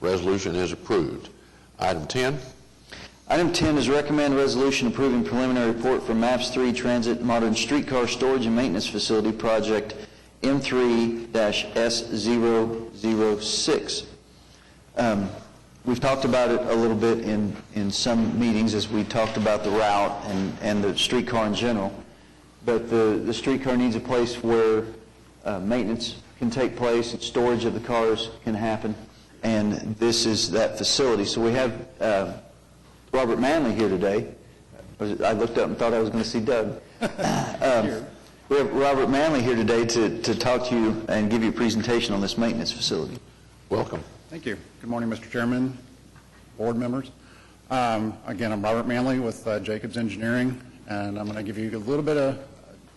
Resolution is approved. Item 10. Item 10 is recommend resolution approving preliminary report for MAPS 3 Transit Modern Streetcar Storage and Maintenance Facility Project M3-S006. we've talked about it a little bit in some meetings as we talked about the route and the streetcar in general. But the streetcar needs a place where maintenance can take place and storage of the cars can happen. And this is that facility. So we have Robert Manley here today. I looked up and thought I was going to see Doug. We have Robert Manley here today to talk to you and give you a presentation on this maintenance facility. Welcome. Thank you. Good morning, Mr. Chairman, board members. Again, I'm Robert Manley with Jacobs Engineering, and I'm going to give you a little bit of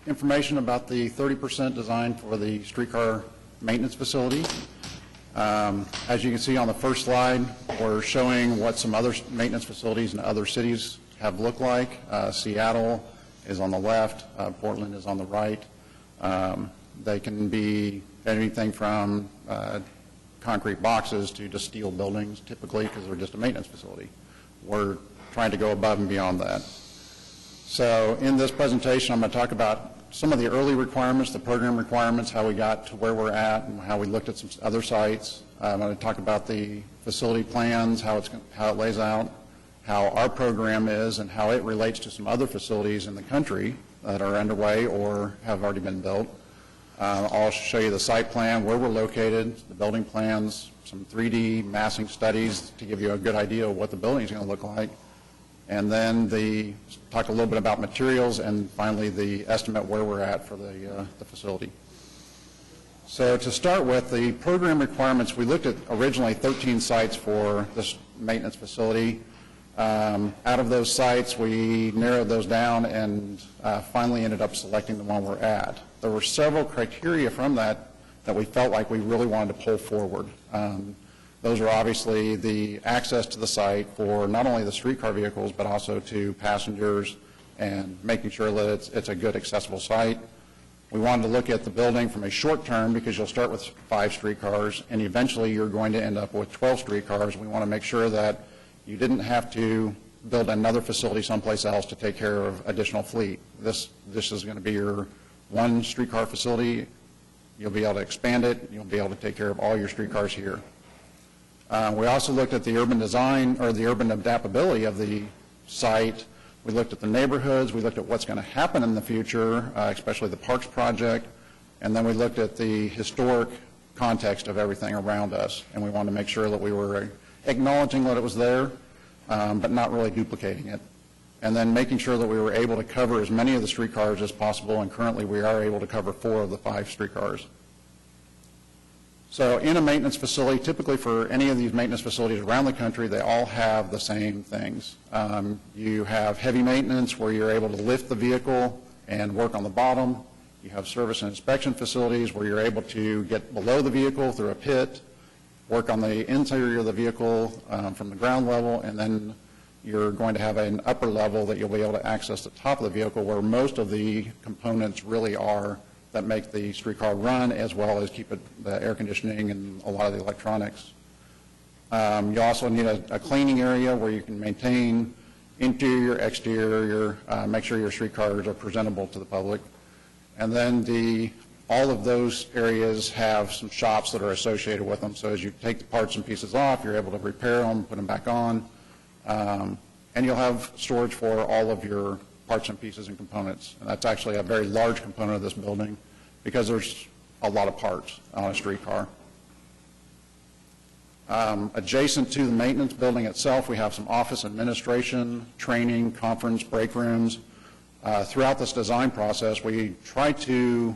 information about the 30% design for the streetcar maintenance facility. As you can see on the first slide, we're showing what some other maintenance facilities in other cities have looked like. Seattle is on the left, Portland is on the right. They can be anything from concrete boxes to just steel buildings, typically, because they're just a maintenance facility. We're trying to go above and beyond that. So in this presentation, I'm going to talk about some of the early requirements, the program requirements, how we got to where we're at, and how we looked at some other sites. I'm going to talk about the facility plans, how it lays out, how our program is, and how it relates to some other facilities in the country that are underway or have already been built. I'll show you the site plan, where we're located, the building plans, some 3D massing studies to give you a good idea of what the building is going to look like. And then talk a little bit about materials, and finally the estimate where we're at for the facility. So to start with, the program requirements, we looked at originally 13 sites for this maintenance facility. Out of those sites, we narrowed those down and finally ended up selecting the one we're at. There were several criteria from that we felt like we really wanted to pull forward. Those are obviously the access to the site for not only the streetcar vehicles, but also to passengers, and making sure that it's a good accessible site. We wanted to look at the building from a short term, because you'll start with 5 streetcars and eventually you're going to end up with 12 streetcars. We want to make sure that you didn't have to build another facility someplace else to take care of additional fleet. This is going to be your one streetcar facility. You'll be able to expand it. You'll be able to take care of all your streetcars here. We also looked at the urban design, or the urban adaptability of the site. We looked at the neighborhoods. We looked at what's going to happen in the future, especially the Parks project. And then we looked at the historic context of everything around us. And we wanted to make sure that we were acknowledging that it was there, but not really duplicating it. And then making sure that we were able to cover as many of the streetcars as possible, and currently we are able to cover 4 of the 5 streetcars. So in a maintenance facility, typically for any of these maintenance facilities around the country, they all have the same things. You have heavy maintenance where you're able to lift the vehicle and work on the bottom. You have service and inspection facilities where you're able to get below the vehicle through a pit, work on the interior of the vehicle from the ground level, and then you're going to have an upper level that you'll be able to access the top of the vehicle, where most of the components really are that make the streetcar run, as well as keep the air conditioning and a lot of the electronics. You also need a cleaning area where you can maintain interior, exterior, make sure your streetcars are presentable to the public. And then all of those areas have some shops that are associated with them. So as you take the parts and pieces off, you're able to repair them, put them back on. And you'll have storage for all of your parts and pieces and components. And that's actually a very large component of this building, because there's a lot of parts on a streetcar. Adjacent to the maintenance building itself, we have some office administration, training, conference, break rooms. Throughout this design process, we try to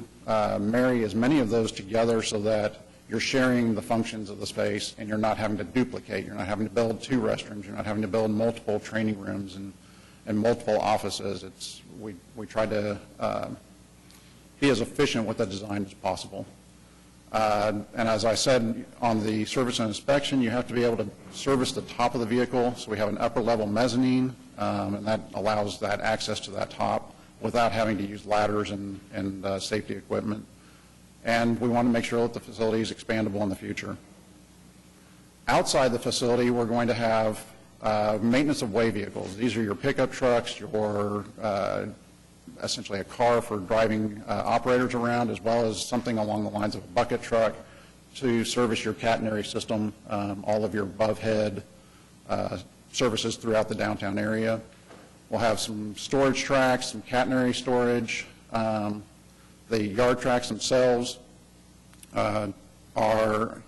marry as many of those together so that you're sharing the functions of the space and you're not having to duplicate. You're not having to build 2 restrooms. You're not having to build multiple training rooms and multiple offices. We try to be as efficient with the design as possible. And as I said, on the service and inspection, you have to be able to service the top of the vehicle. So we have an upper level mezzanine, and that allows that access to that top without having to use ladders and safety equipment. And we want to make sure that the facility is expandable in the future. Outside the facility, we're going to have maintenance of way vehicles. These are your pickup trucks, your essentially a car for driving operators around, as well as something along the lines of a bucket truck to service your catenary system, all of your above head services throughout the downtown area. We'll have some storage tracks, some catenary storage. The yard tracks themselves are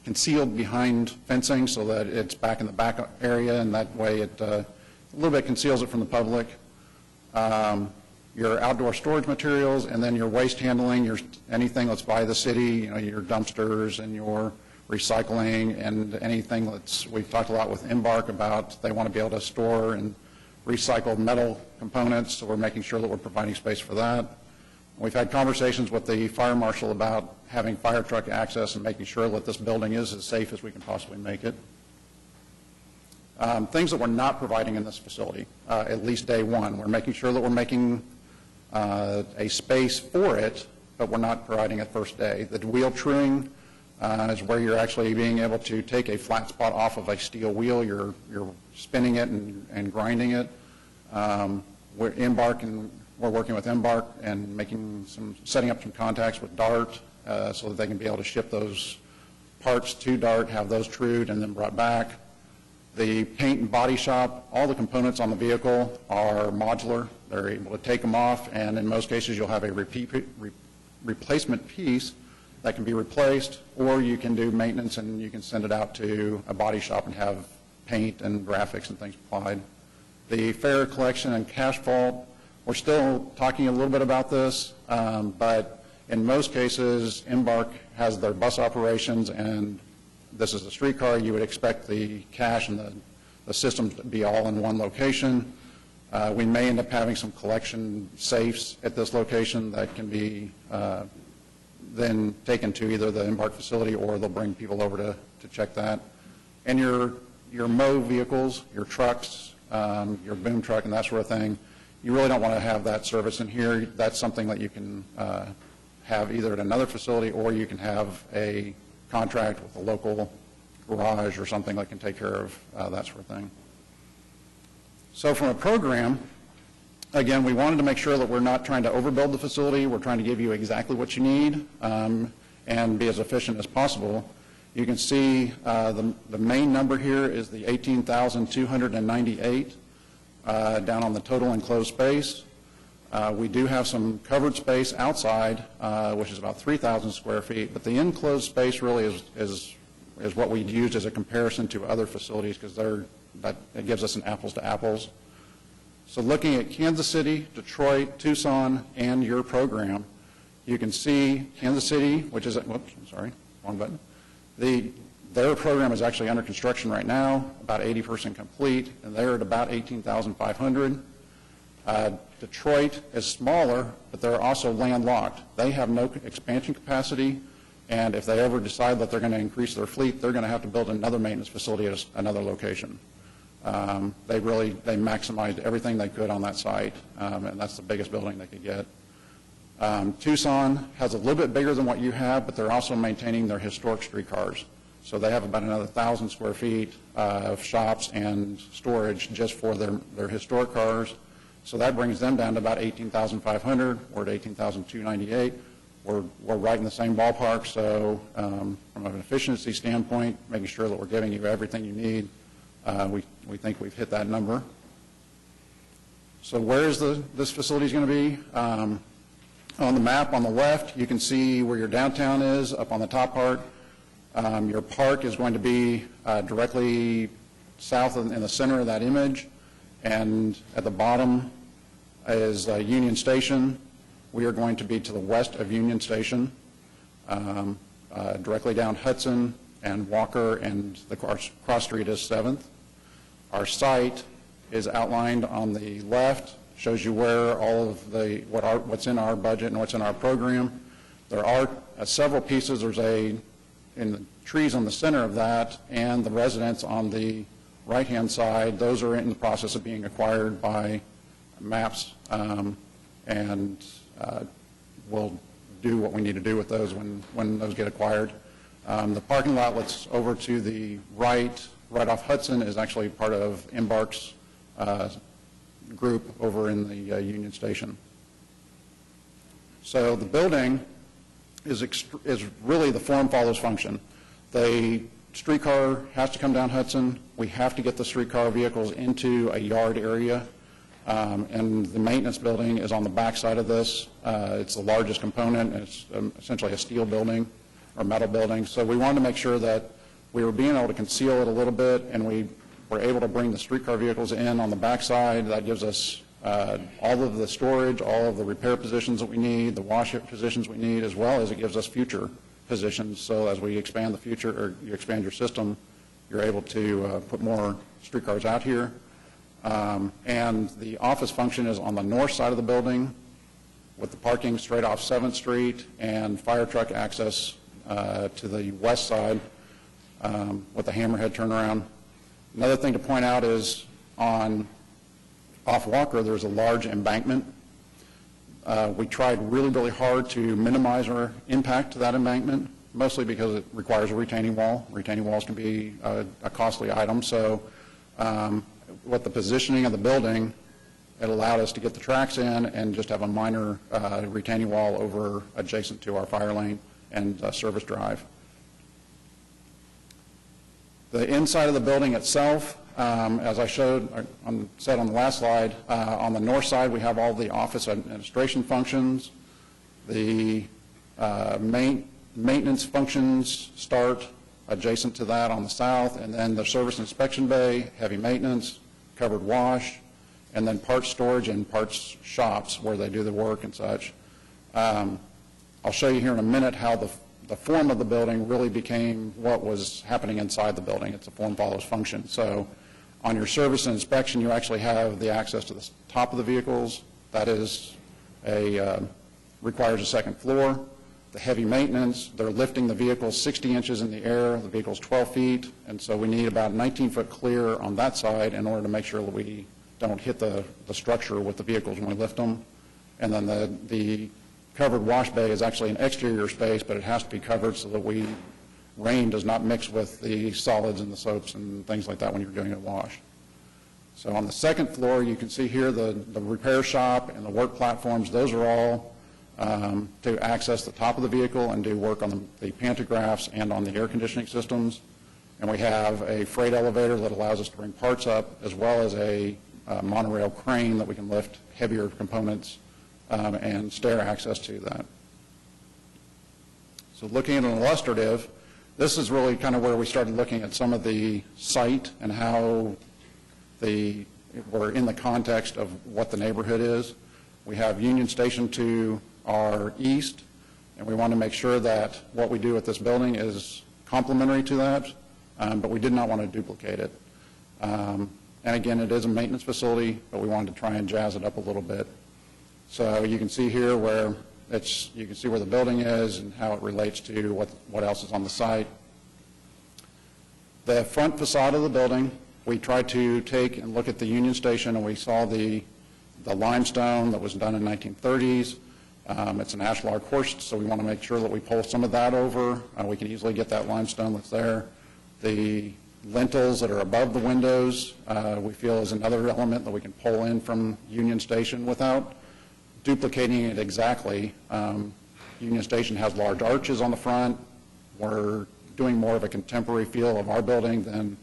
concealed behind fencing so that it's back in the back area, and that way it a little bit conceals it from the public. Your outdoor storage materials, and then your waste handling, anything that's by the city, your dumpsters and your recycling, and anything we've talked a lot with Embark about, they want to be able to store and recycle metal components, so we're making sure that we're providing space for that. We've had conversations with the fire marshal about having fire truck access and making sure that this building is as safe as we can possibly make it. Things that we're not providing in this facility, at least day one. We're making sure that we're making a space for it, but we're not providing it first day. The wheel truing is where you're actually being able to take a flat spot off of a steel wheel. You're spinning it and grinding it. We're working with Embark and setting up some contacts with DART so that they can be able to ship those parts to DART, have those trued, and then brought back. The paint and body shop, all the components on the vehicle are modular. They're able to take them off, and in most cases you'll have a replacement piece that can be replaced, or you can do maintenance and you can send it out to a body shop and have paint and graphics and things applied. The fare collection and cash vault, we're still talking a little bit about this, but in most cases Embark has their bus operations, and this is a streetcar. You would expect the cash and the system to be all in one location. We may end up having some collection safes at this location that can be then taken to either the Embark facility, or they'll bring people over to check that. And your mow vehicles, your trucks, your boom truck and that sort of thing, you really don't want to have that service in here. That's something that you can have either at another facility, or you can have a contract with a local garage or something that can take care of that sort of thing. So from a program, again, we wanted to make sure that we're not trying to overbuild the facility. We're trying to give you exactly what you need and be as efficient as possible. You can see the main number here is the 18,298 down on the total enclosed space. We do have some covered space outside, which is about 3,000 square feet, but the enclosed space really is what we used as a comparison to other facilities, because it gives us an apples to apples. So looking at Kansas City, Detroit, Tucson, and your program, you can see Kansas City, which is, whoops, I'm sorry, wrong button. Their program is actually under construction right now, about 80% complete, and they're at about 18,500. Detroit is smaller, but they're also landlocked. They have no expansion capacity, and if they ever decide that they're going to increase their fleet, they're going to have to build another maintenance facility at another location. They maximized everything they could on that site, and that's the biggest building they could get. Tucson has a little bit bigger than what you have, but they're also maintaining their historic streetcars. So they have about another 1,000 square feet of shops and storage just for their historic cars. So that brings them down to about 18,500. We're at 18,298. We're right in the same ballpark. So from an efficiency standpoint, making sure that we're giving you everything you need, we think we've hit that number. So where is this facility going to be? On the map on the left, you can see where your downtown is up on the top part. Your park is going to be directly south in the center of that image, and at the bottom is Union Station. We are going to be to the west of Union Station, directly down Hudson and Walker, and the cross street is 7th. Our site is outlined on the left, shows you where all of what's in our budget and what's in our program. There are several pieces. There's in the trees on the center of that, and the residents on the right-hand side, those are in the process of being acquired by MAPS, and we'll do what we need to do with those when those get acquired. The parking lot that's over to the right off Hudson is actually part of Embark's group over in the Union Station. So the building is really the form follows function. They streetcar has to come down Hudson. We have to get the streetcar vehicles into a yard area. And the maintenance building is on the back side of this. It's the largest component. It's essentially a steel building or metal building. So we wanted to make sure that we were being able to conceal it a little bit, and we were able to bring the streetcar vehicles in on the back side. That gives us all of the storage, all of the repair positions that we need, the wash positions we need, as well as it gives us future positions. So as we expand the future, or you expand your system, you're able to put more streetcars out here. And the office function is on the north side of the building with the parking straight off 7th Street and fire truck access to the west side with the hammerhead turnaround. Another thing to point out is off Walker, there's a large embankment. We tried really, really hard to minimize our impact to that embankment, mostly because it requires a retaining wall. Retaining walls can be a costly item. So with the positioning of the building, it allowed us to get the tracks in and just have a minor retaining wall over adjacent to our fire lane and service drive. The inside of the building itself, as I said on the last slide, on the north side we have all the office administration functions. The maintenance functions start adjacent to that on the south, and then the service inspection bay, heavy maintenance, covered wash, and then parts storage and parts shops where they do the work and such. I'll show you here in a minute how the form of the building really became what was happening inside the building. It's a form follows function. So on your service and inspection, you actually have the access to the top of the vehicles. That is requires a second floor. The heavy maintenance, they're lifting the vehicles 60 inches in the air, the vehicle's 12 feet, and so we need about 19-foot clear on that side in order to make sure that we don't hit the structure with the vehicles when we lift them. And then the covered wash bay is actually an exterior space, but it has to be covered so that rain does not mix with the solids and the soaps and things like that when you're doing a wash. So on the second floor, you can see here the repair shop and the work platforms. Those are all to access the top of the vehicle and do work on the pantographs and on the air conditioning systems. And we have a freight elevator that allows us to bring parts up, as well as a monorail crane that we can lift heavier components and stair access to that. So looking at an illustrative, this is really kind of where we started looking at some of the site and how we're in the context of what the neighborhood is. We have Union Station to our east, and we want to make sure that what we do at this building is complementary to that, but we did not want to duplicate it. And again, it is a maintenance facility, but we wanted to try and jazz it up a little bit. So you can see here where you can see where the building is and how it relates to what else is on the site. The front facade of the building, we tried to take and look at the Union Station, and we saw the limestone that was done in 1930s. It's an ashlar quartz, so we want to make sure that we pull some of that over. We can easily get that limestone that's there. The lintels that are above the windows, we feel is another element that we can pull in from Union Station without duplicating it exactly. Union Station has large arches on the front. We're doing more of a contemporary feel of our building than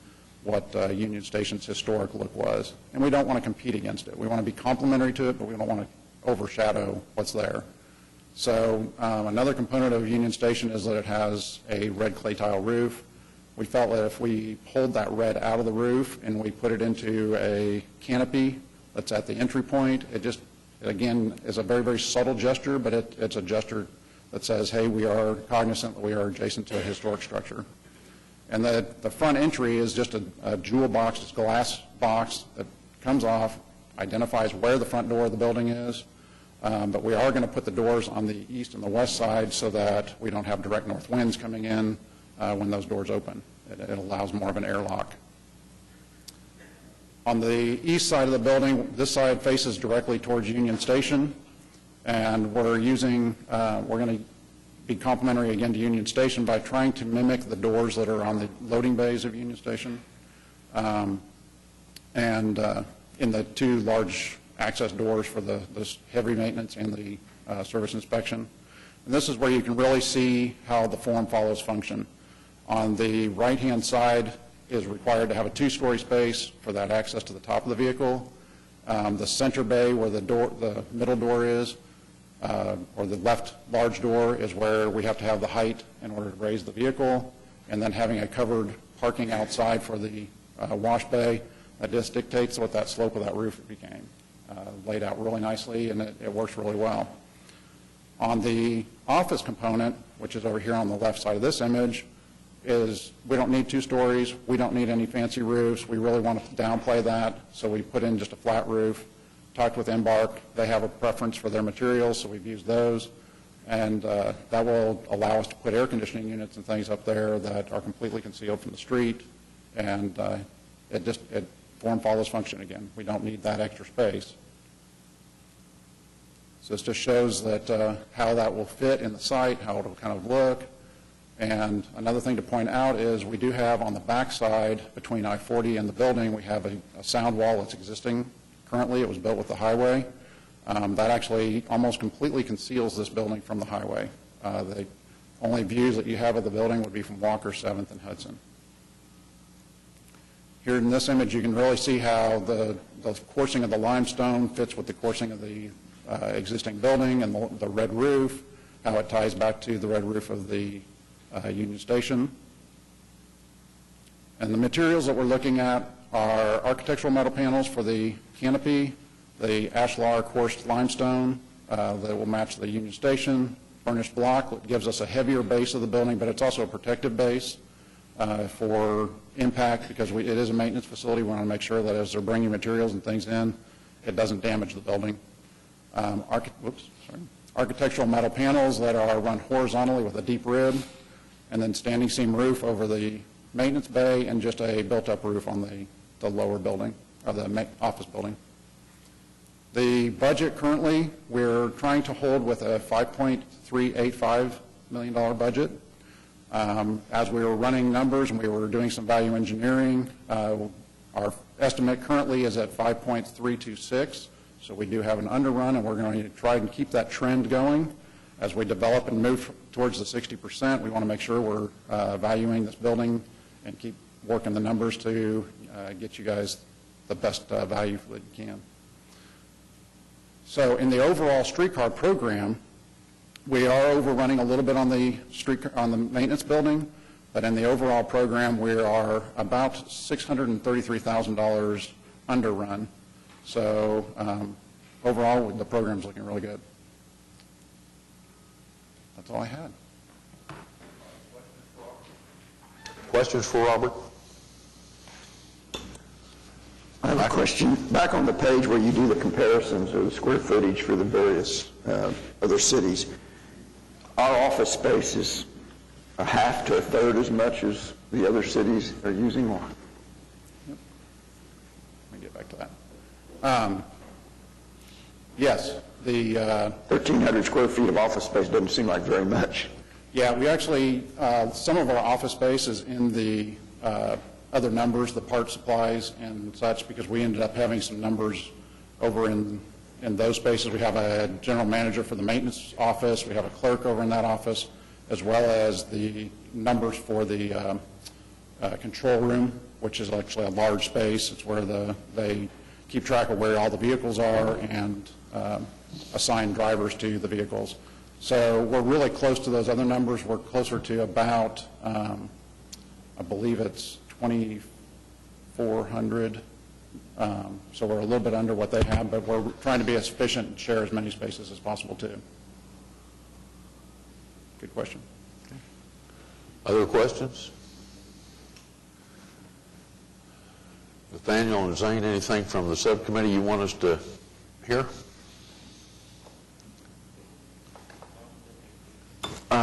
what Union Station's historic look was. And we don't want to compete against it. We want to be complementary to it, but we don't want to overshadow what's there. So another component of Union Station is that it has a red clay tile roof. We felt that if we pulled that red out of the roof and we put it into a canopy that's at the entry point, it again is a very, very subtle gesture, but it's a gesture that says, hey, we are cognizant that we are adjacent to a historic structure. And the front entry is just a jewel box, it's a glass box that comes off, identifies where the front door of the building is, but we are going to put the doors on the east and the west side so that we don't have direct north winds coming in when those doors open. It allows more of an airlock. On the east side of the building, this side faces directly towards Union Station, and we're going to be complementary again to Union Station by trying to mimic the doors that are on the loading bays of Union Station, and in the two large access doors for the heavy maintenance and the service inspection. And this is where you can really see how the form follows function. On the right-hand side is required to have a two-story space for that access to the top of the vehicle. The center bay where the middle door is, or the left large door, is where we have to have the height in order to raise the vehicle, and then having a covered parking outside for the wash bay, that just dictates what that slope of that roof became. Laid out really nicely, and it works really well. On the office component, which is over here on the left side of this image, is we don't need two stories, we don't need any fancy roofs, we really want to downplay that, so we put in just a flat roof. Talked with Embark, they have a preference for their materials, so we've used those, and that will allow us to put air conditioning units and things up there that are completely concealed from the street, and it form follows function again. We don't need that extra space. So this just shows that how that will fit in the site, how it will kind of look. And another thing to point out is we do have on the back side between I-40 and the building, we have a sound wall that's existing currently. It was built with the highway. That actually almost completely conceals this building from the highway. The only views that you have of the building would be from Walker, 7th, and Hudson. Here in this image, you can really see how the coursing of the limestone fits with the coursing of the existing building and the red roof, how it ties back to the red roof of the Union Station. And the materials that we're looking at are architectural metal panels for the canopy, the ashlar coursed limestone that will match the Union Station, furnished block that gives us a heavier base of the building, but it's also a protective base for impact, because it is a maintenance facility. We want to make sure that as they're bringing materials and things in, it doesn't damage the building. Architectural metal panels that are run horizontally with a deep rib, and then standing seam roof over the maintenance bay, and just a built-up roof on the lower building, or the office building. The budget currently, we're trying to hold with a $5.385 million budget. As we were running numbers and we were doing some value engineering, our estimate currently is at 5.326, so we do have an underrun, and we're going to try and keep that trend going. As we develop and move towards the 60%, we want to make sure we're valuing this building and keep working the numbers to get you guys the best value that you can. So in the overall streetcar program, we are overrunning a little bit on the maintenance building, but in the overall program, we are about $633,000 underrun. So overall, the program's looking really good. That's all I had. Questions for Robert? I have a question. Back on the page where you do the comparisons of the square footage for the various other cities, our office space is a half to a third as much as the other cities are using. Yep. Let me get back to that. Yes, the 1,300 square feet of office space doesn't seem like very much. Yeah, we actually, some of our office space is in the other numbers, the part supplies and such, because we ended up having some numbers over in those spaces. We have a general manager for the maintenance office, we have a clerk over in that office, as well as the numbers for the control room, which is actually a large space. It's where they keep track of where all the vehicles are and assign drivers to the vehicles. So we're really close to those other numbers. We're closer to about, I believe it's 2,400. So we're a little bit under what they have, but we're trying to be as efficient and share as many spaces as possible too. Good question. Other questions? Nathaniel and Zane, anything from the subcommittee you want us to hear?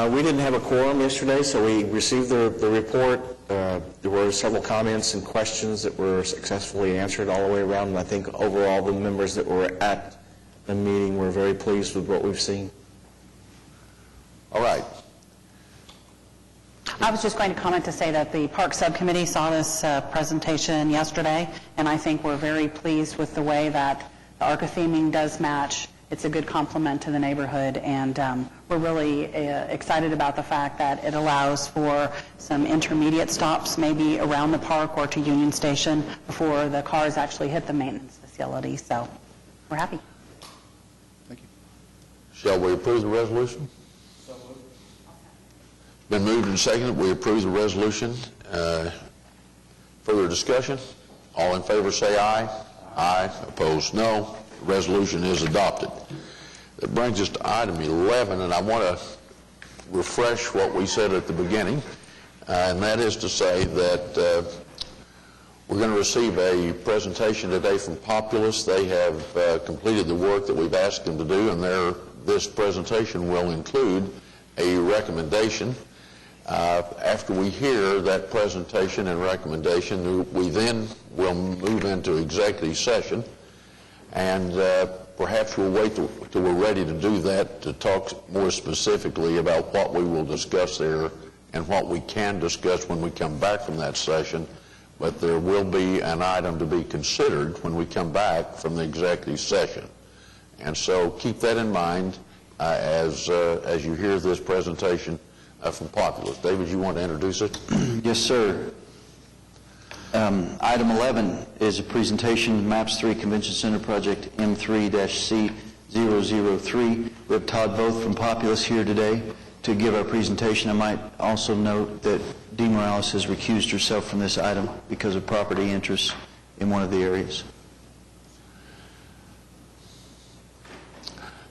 We didn't have a quorum yesterday, so we received the report. There were several comments and questions that were successfully answered all the way around, and I think overall the members that were at the meeting were very pleased with what we've seen. All right. I was just going to comment to say that the Park Subcommittee saw this presentation yesterday, and I think we're very pleased with the way that the ARCA theming does match it's a good complement to the neighborhood, and we're really excited about the fact that it allows for some intermediate stops, maybe around the park or to Union Station, before the cars actually hit the maintenance facility. So we're happy. Shall we approve the resolution? Been moved and seconded. We approve the resolution. Further discussion? All in favor say aye. Aye. Opposed, no. The resolution is adopted. That brings us to item 11, and I want to refresh what we said at the beginning, and that is to say that we're going to receive a presentation today from Populous. They have completed the work that we've asked them to do, and this presentation will include a recommendation. After we hear that presentation and recommendation, we then will move into executive session, and perhaps we'll wait till we're ready to do that to talk more specifically about what we will discuss there and what we can discuss when we come back from that session. But there will be an item to be considered when we come back from the executive session. And so keep that in mind as you hear this presentation from Populous. David, you want to introduce it? Yes, sir. Item 11 is a presentation, MAPS 3 Convention Center Project M3-C003. We have Todd Voth from Populous here today to give our presentation. I might also note that Dee Morales has recused herself from this item because of property interests in one of the areas.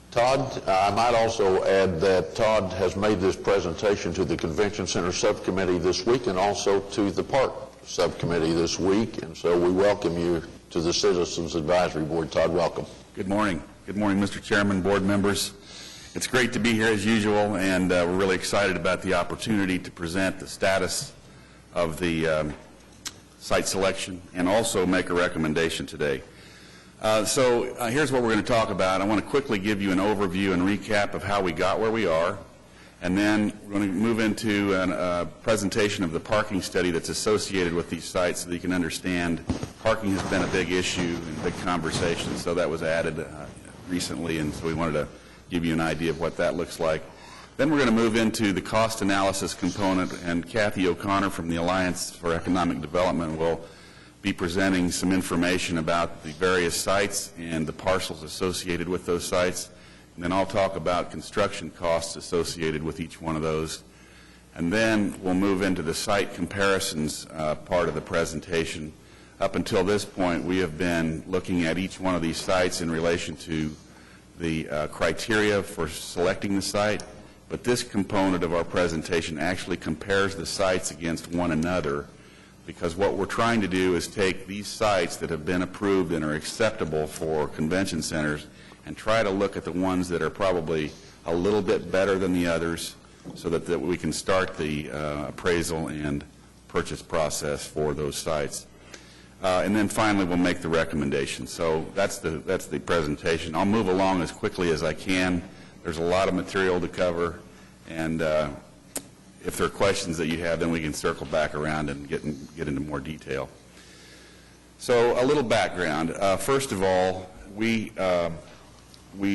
Todd, I might also add that Todd has made this presentation to the Convention Center Subcommittee this week and also to the Park Subcommittee this week, and so we welcome you to the Citizens Advisory Board. Todd, welcome. Good morning. Good morning, Mr. Chairman, board members. It's great to be here as usual, and we're really excited about the opportunity to present the status of the site selection and also make a recommendation today. So here's what we're going to talk about. I want to quickly give you an overview and recap of how we got where we are, and then we're going to move into a presentation of the parking study that's associated with these sites so that you can understand parking has been a big issue and big conversation, so that was added recently, and so we wanted to give you an idea of what that looks like. Then we're going to move into the cost analysis component, and Kathy O'Connor from the Alliance for Economic Development will be presenting some information about the various sites and the parcels associated with those sites. And then I'll talk about construction costs associated with each one of those. And then we'll move into the site comparisons part of the presentation. Up until this point, we have been looking at each one of these sites in relation to the criteria for selecting the site. But this component of our presentation actually compares the sites against one another, because what we're trying to do is take these sites that have been approved and are acceptable for convention centers and try to look at the ones that are probably a little bit better than the others so that we can start the appraisal and purchase process for those sites. And then finally we'll make the recommendation. So that's the presentation. I'll move along as quickly as I can. There's a lot of material to cover, and if there are questions that you have, then we can circle back around and get into more detail. So a little background. First of all, we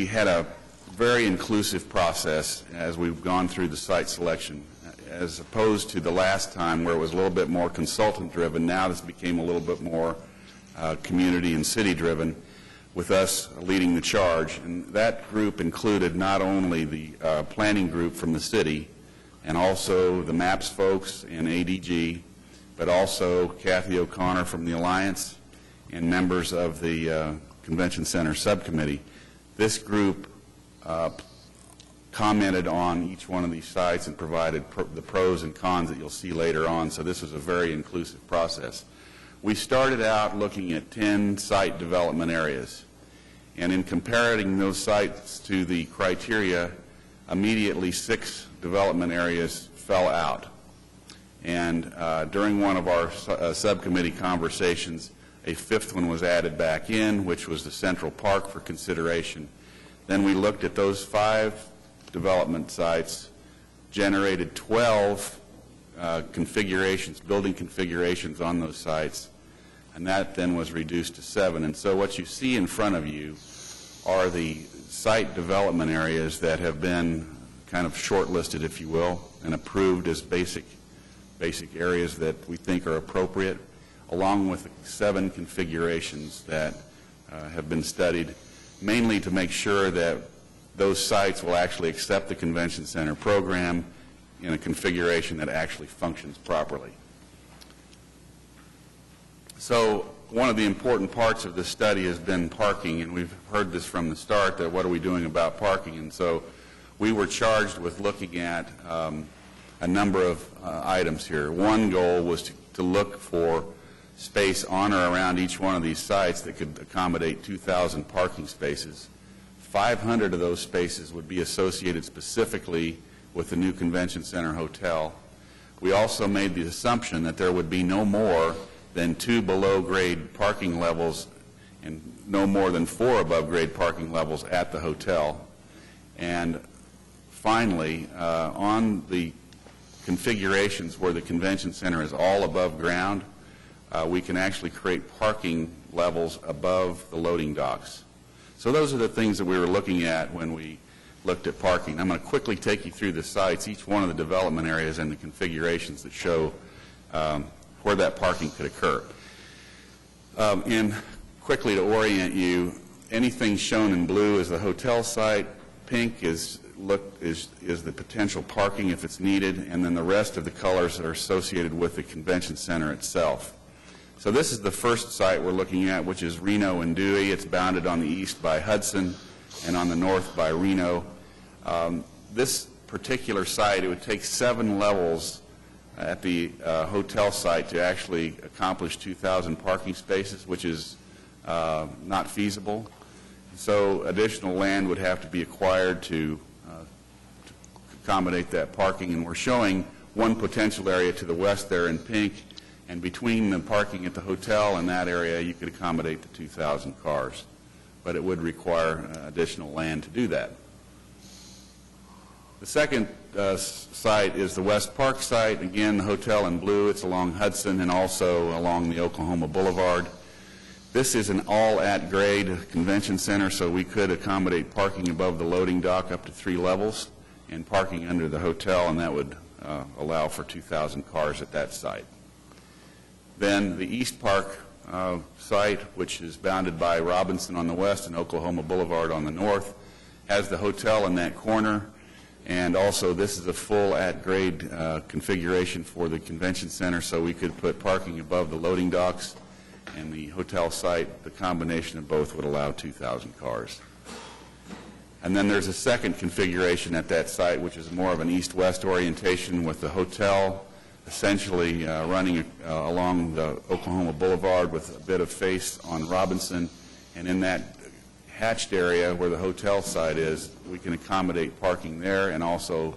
had a very inclusive process as we've gone through the site selection, as opposed to the last time where it was a little bit more consultant-driven. Now this became a little bit more community and city-driven, with us leading the charge. And that group included not only the planning group from the city, and also the MAPS folks and ADG, but also Kathy O'Connor from the Alliance and members of the Convention Center Subcommittee. This group commented on each one of these sites and provided the pros and cons that you'll see later on, so this was a very inclusive process. We started out looking at 10 site development areas, and in comparing those sites to the criteria, immediately 6 development areas fell out. And during one of our subcommittee conversations, a 5th one was added back in, which was the Central Park for consideration. Then we looked at those 5 development sites, generated 12 configurations, building configurations on those sites, and that then was reduced to 7. And so what you see in front of you are the site development areas that have been kind of shortlisted, if you will, and approved as basic areas that we think are appropriate, along with 7 configurations that have been studied, mainly to make sure that those sites will actually accept the convention center program in a configuration that actually functions properly. So one of the important parts of this study has been parking, and we've heard this from the start, that what are we doing about parking? And so we were charged with looking at a number of items here. One goal was to look for space on or around each one of these sites that could accommodate 2,000 parking spaces. 500 of those spaces would be associated specifically with the new convention center hotel. We also made the assumption that there would be no more than 2 below-grade parking levels and no more than 4 above-grade parking levels at the hotel. And finally, on the configurations where the convention center is all above ground, we can actually create parking levels above the loading docks. So those are the things that we were looking at when we looked at parking. I'm going to quickly take you through the sites, each one of the development areas and the configurations that show where that parking could occur. And quickly to orient you, anything shown in blue is the hotel site, pink is the potential parking if it's needed, and then the rest of the colors that are associated with the convention center itself. So this is the first site we're looking at, which is Reno and Dewey. It's bounded on the east by Hudson and on the north by Reno. This particular site, it would take 7 levels at the hotel site to actually accomplish 2,000 parking spaces, which is not feasible. So additional land would have to be acquired to accommodate that parking, and we're showing one potential area to the west there in pink, and between the parking at the hotel and that area you could accommodate the 2,000 cars, but it would require additional land to do that. The second site is the West Park site. Again, the hotel in blue, it's along Hudson and also along the Oklahoma Boulevard. This is an all-at-grade convention center, so we could accommodate parking above the loading dock up to 3 levels and parking under the hotel, and that would allow for 2,000 cars at that site. Then the East Park site, which is bounded by Robinson on the west and Oklahoma Boulevard on the north, has the hotel in that corner, and also this is a full at-grade configuration for the convention center, so we could put parking above the loading docks and the hotel site. The combination of both would allow 2,000 cars. And then there's a second configuration at that site, which is more of an east-west orientation with the hotel essentially running along the Oklahoma Boulevard with a bit of face on Robinson. And in that hatched area where the hotel site is, we can accommodate parking there and also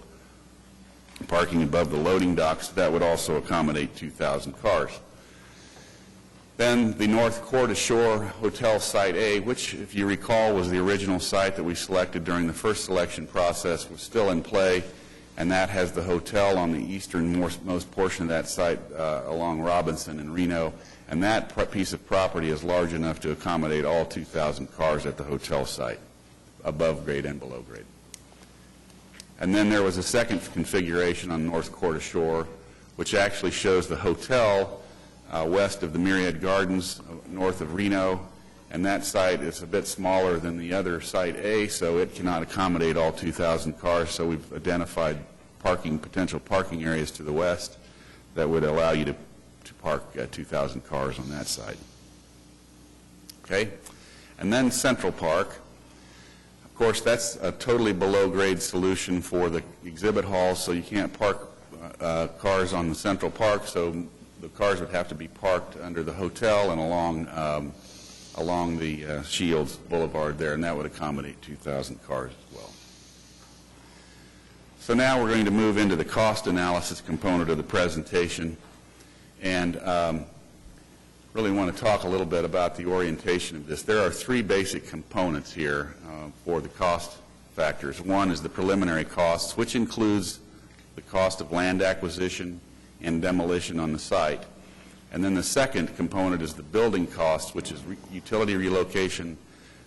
parking above the loading docks. That would also accommodate 2,000 cars. Then the North Court Ashore Hotel Site A, which, if you recall, was the original site that we selected during the first selection process, was still in play, and that has the hotel on the easternmost portion of that site along Robinson and Reno, and that piece of property is large enough to accommodate all 2,000 cars at the hotel site, above grade and below grade. And then there was a second configuration on North Court Ashore, which actually shows the hotel west of the Myriad Gardens, north of Reno, and that site is a bit smaller than the other Site A, so it cannot accommodate all 2,000 cars, so we've identified potential parking areas to the west that would allow you to park 2,000 cars on that site. Okay? And then Central Park. Of course, that's a totally below-grade solution for the exhibit halls, so you can't park cars on the Central Park, so the cars would have to be parked under the hotel and along the Shields Boulevard there, and that would accommodate 2,000 cars as well. So now we're going to move into the cost analysis component of the presentation, and really want to talk a little bit about the orientation of this. There are 3 basic components here for the cost factors. One is the preliminary costs, which includes the cost of land acquisition and demolition on the site. And then the second component is the building costs, which is utility relocation,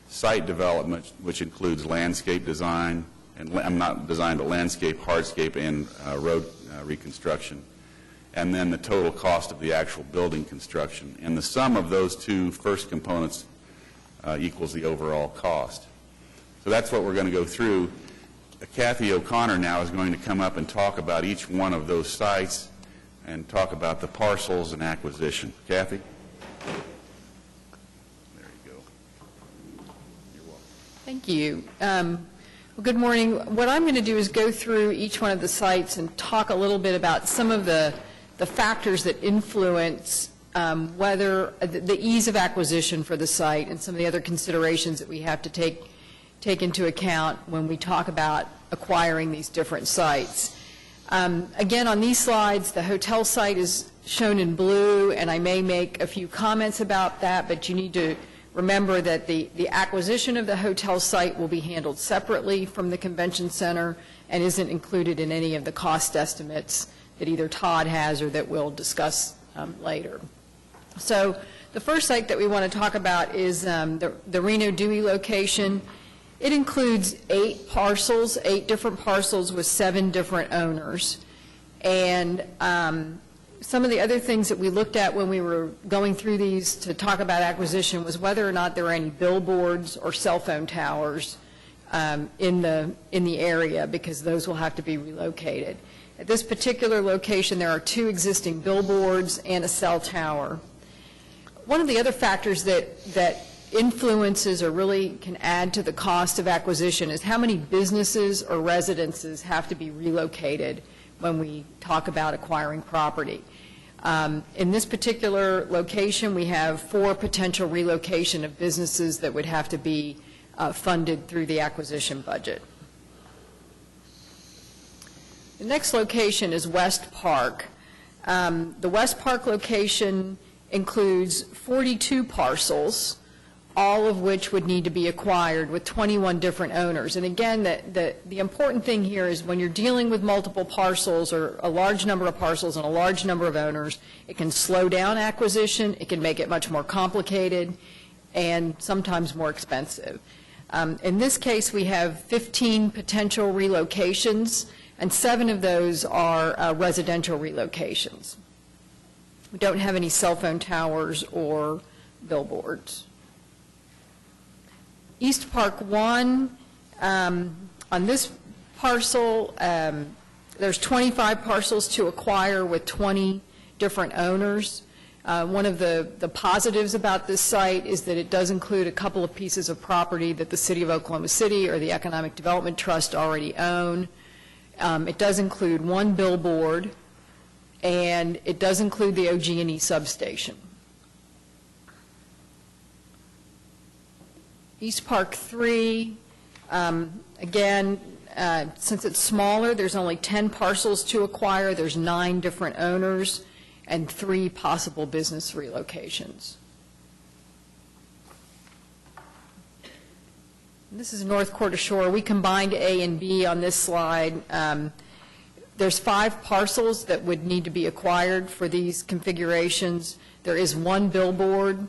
site development, which includes landscape design, and I'm not design, but landscape, hardscape, and road reconstruction, and then the total cost of the actual building construction. And the sum of those two first components equals the overall cost. So that's what we're going to go through. Kathy O'Connor now is going to come up and talk about each one of those sites and talk about the parcels and acquisition. Kathy? There you go. You're welcome. Thank you. Well, good morning. What I'm going to do is go through each one of the sites and talk a little bit about some of the factors that influence whether the ease of acquisition for the site and some of the other considerations that we have to take into account when we talk about acquiring these different sites. Again, on these slides, the hotel site is shown in blue, and I may make a few comments about that, but you need to remember that the acquisition of the hotel site will be handled separately from the convention center and isn't included in any of the cost estimates that either Todd has or that we'll discuss later. So the first site that we want to talk about is the Reno Dewey location. It includes 8 different parcels with 7 different owners. And some of the other things that we looked at when we were going through these to talk about acquisition was whether or not there were any billboards or cell phone towers in the area, because those will have to be relocated. At this particular location, there are 2 existing billboards and a cell tower. One of the other factors that influences or really can add to the cost of acquisition is how many businesses or residences have to be relocated when we talk about acquiring property. In this particular location, we have 4 potential relocation of businesses that would have to be funded through the acquisition budget. The next location is West Park. The West Park location includes 42 parcels, all of which would need to be acquired with 21 different owners. And again, the important thing here is when you're dealing with multiple parcels or a large number of parcels and a large number of owners, it can slow down acquisition, it can make it much more complicated, and sometimes more expensive. In this case, we have 15 potential relocations, and 7 of those are residential relocations. We don't have any cell phone towers or billboards. East Park 1, on this parcel, there's 25 parcels to acquire with 20 different owners. One of the positives about this site is that it does include a couple of pieces of property that the City of Oklahoma City or the Economic Development Trust already own. It does include 1 billboard, and it does include the OG&E substation. East Park 3, again, since it's smaller, there's only 10 parcels to acquire. There's 9 different owners and 3 possible business relocations. And this is North Quarter Shore. We combined A and B on this slide. There's 5 parcels that would need to be acquired for these configurations. There is 1 billboard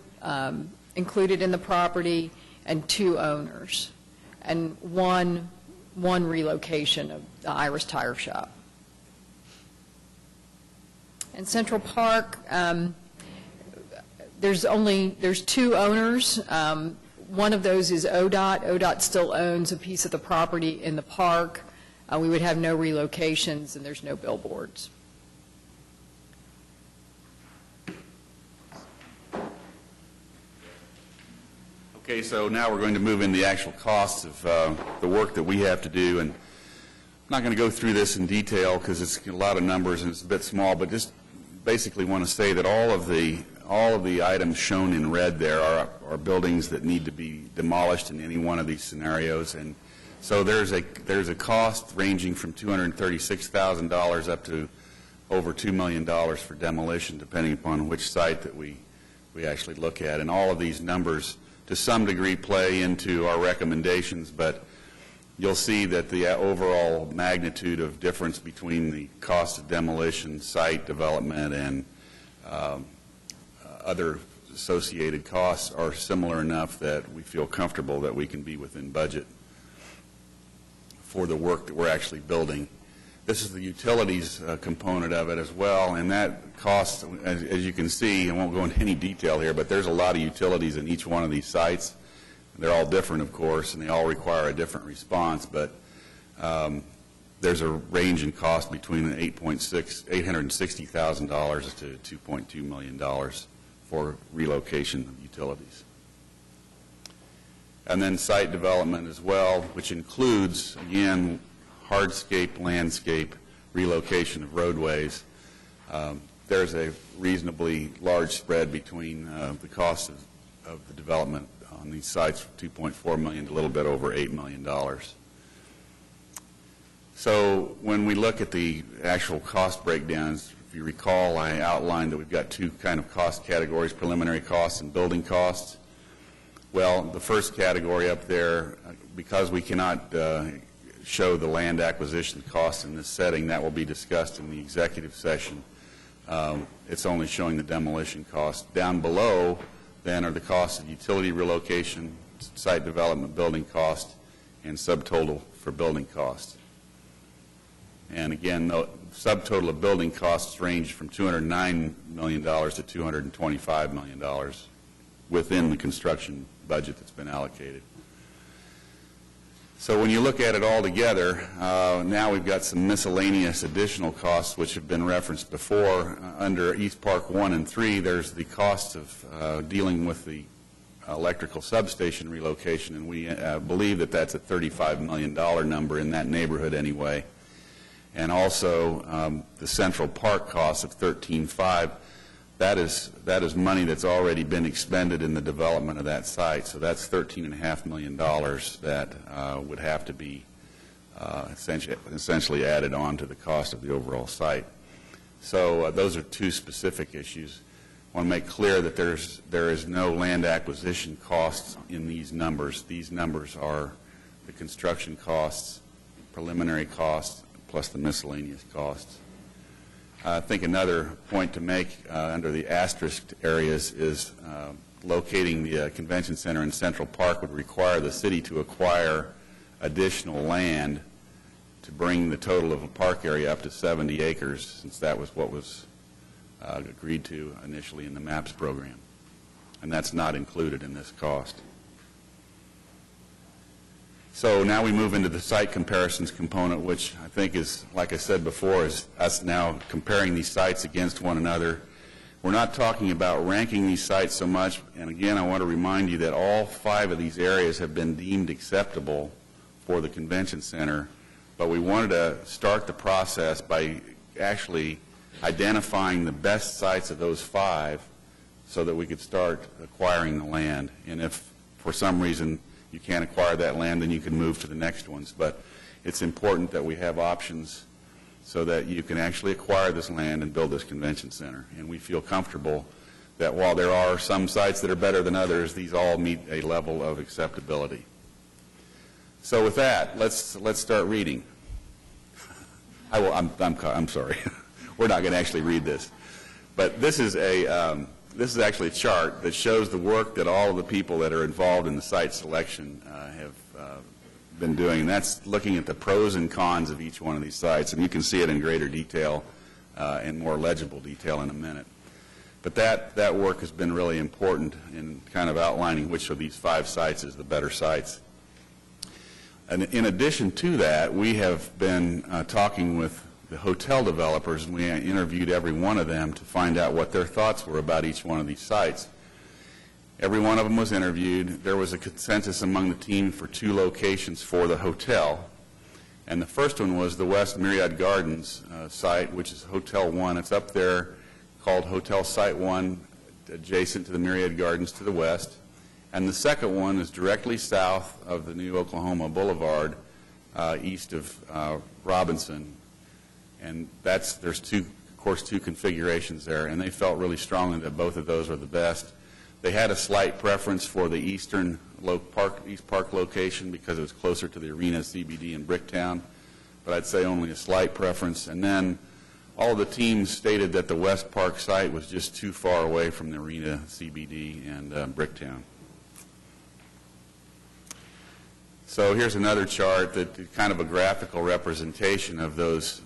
included in the property and 2 owners, and one relocation of the Irish Tire Shop. In Central Park, there's 2 owners. One of those is ODOT. ODOT still owns a piece of the property in the park. We would have no relocations, and there's no billboards. Okay, so now we're going to move in the actual costs of the work that we have to do, and I'm not going to go through this in detail because it's a lot of numbers and it's a bit small, but just basically want to say that all of the items shown in red there are buildings that need to be demolished in any one of these scenarios, and so there's a cost ranging from $236,000 up to over $2 million for demolition, depending upon which site that we actually look at, and all of these numbers to some degree play into our recommendations, but you'll see that the overall magnitude of difference between the cost of demolition, site development, and other associated costs are similar enough that we feel comfortable that we can be within budget for the work that we're actually building. This is the utilities component of it as well, and that cost, as you can see, I won't go into any detail here, but there's a lot of utilities in each one of these sites. They're all different, of course, and they all require a different response, but there's a range in cost between $860,000 to $2.2 million for relocation of utilities. And then site development as well, which includes, again, hardscape, landscape, relocation of roadways. There's a reasonably large spread between the cost of the development on these sites, from $2.4 million to a little bit over $8 million. So when we look at the actual cost breakdowns, if you recall, I outlined that we've got two kind of cost categories, preliminary costs and building costs. Well, the first category up there, because we cannot show the land acquisition costs in this setting, that will be discussed in the executive session. It's only showing the demolition cost. Down below, then, are the costs of utility relocation, site development, building cost, and subtotal for building cost. And again, the subtotal of building costs range from $209 million to $225 million within the construction budget that's been allocated. So when you look at it all together, now we've got some miscellaneous additional costs which have been referenced before. Under East Park 1 and 3, there's the cost of dealing with the electrical substation relocation, and we believe that that's a $35 million number in that neighborhood anyway. And also the Central Park cost of $13.5. That is money that's already been expended in the development of that site. So that's $13.5 million that would have to be essentially added on to the cost of the overall site. So those are two specific issues. I want to make clear that there is no land acquisition costs in these numbers. These numbers are the construction costs, preliminary costs, plus the miscellaneous costs. I think another point to make under the asterisk areas is locating the convention center in Central Park would require the city to acquire additional land to bring the total of a park area up to 70 acres, since that was what was agreed to initially in the MAPS program. And that's not included in this cost. So now we move into the site comparisons component, which I think is, like I said before, is us now comparing these sites against one another. We're not talking about ranking these sites so much, and again, I want to remind you that all 5 of these areas have been deemed acceptable for the convention center, but we wanted to start the process by actually identifying the best sites of those 5 so that we could start acquiring the land. And if for some reason you can't acquire that land, then you can move to the next ones. But it's important that we have options so that you can actually acquire this land and build this convention center. And we feel comfortable that while there are some sites that are better than others, these all meet a level of acceptability. So with that, let's start reading. I'm sorry. We're not going to actually read this. But this is actually a chart that shows the work that all of the people that are involved in the site selection have been doing. And that's looking at the pros and cons of each one of these sites. And you can see it in greater detail and more legible detail in a minute. But that work has been really important in kind of outlining which of these 5 sites is the better sites. And in addition to that, we have been talking with the hotel developers, and we interviewed every one of them to find out what their thoughts were about each one of these sites. Every one of them was interviewed. There was a consensus among the team for 2 locations for the hotel. And the first one was the West Myriad Gardens site, which is Hotel 1. It's up there called Hotel Site 1, adjacent to the Myriad Gardens to the west. And the second one is directly south of the new Oklahoma Boulevard, east of Robinson. And there's of course, two configurations there, and they felt really strongly that both of those were the best. They had a slight preference for the East Park location because it was closer to the arena, CBD, and Bricktown, but I'd say only a slight preference. And then all of the teams stated that the West Park site was just too far away from the arena, CBD, and Bricktown. So here's another chart that kind of a graphical representation of those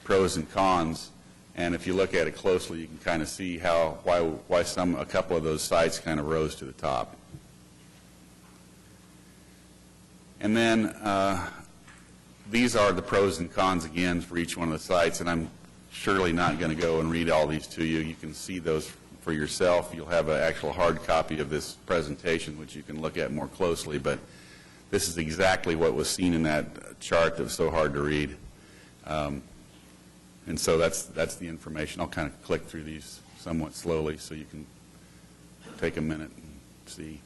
pros and cons. And if you look at it closely, you can kind of see why a couple of those sites kind of rose to the top. And then these are the pros and cons again for each one of the sites, and I'm surely not going to go and read all these to you. You can see those for yourself. You'll have an actual hard copy of this presentation, which you can look at more closely, but this is exactly what was seen in that chart that was so hard to read. And so that's the information. I'll kind of click through these somewhat slowly so you can take a minute and see.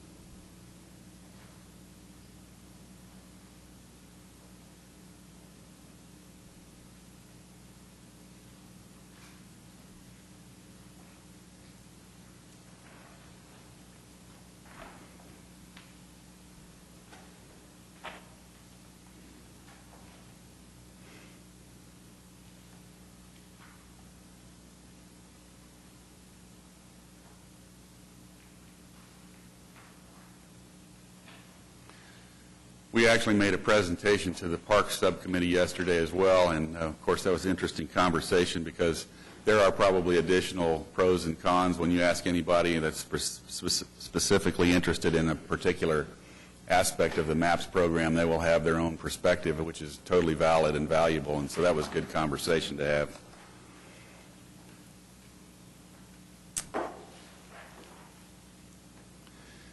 We actually made a presentation to the Parks Subcommittee yesterday as well, and of course that was an interesting conversation because there are probably additional pros and cons when you ask anybody that's specifically interested in a particular aspect of the MAPS program. They will have their own perspective, which is totally valid and valuable, and so that was a good conversation to have.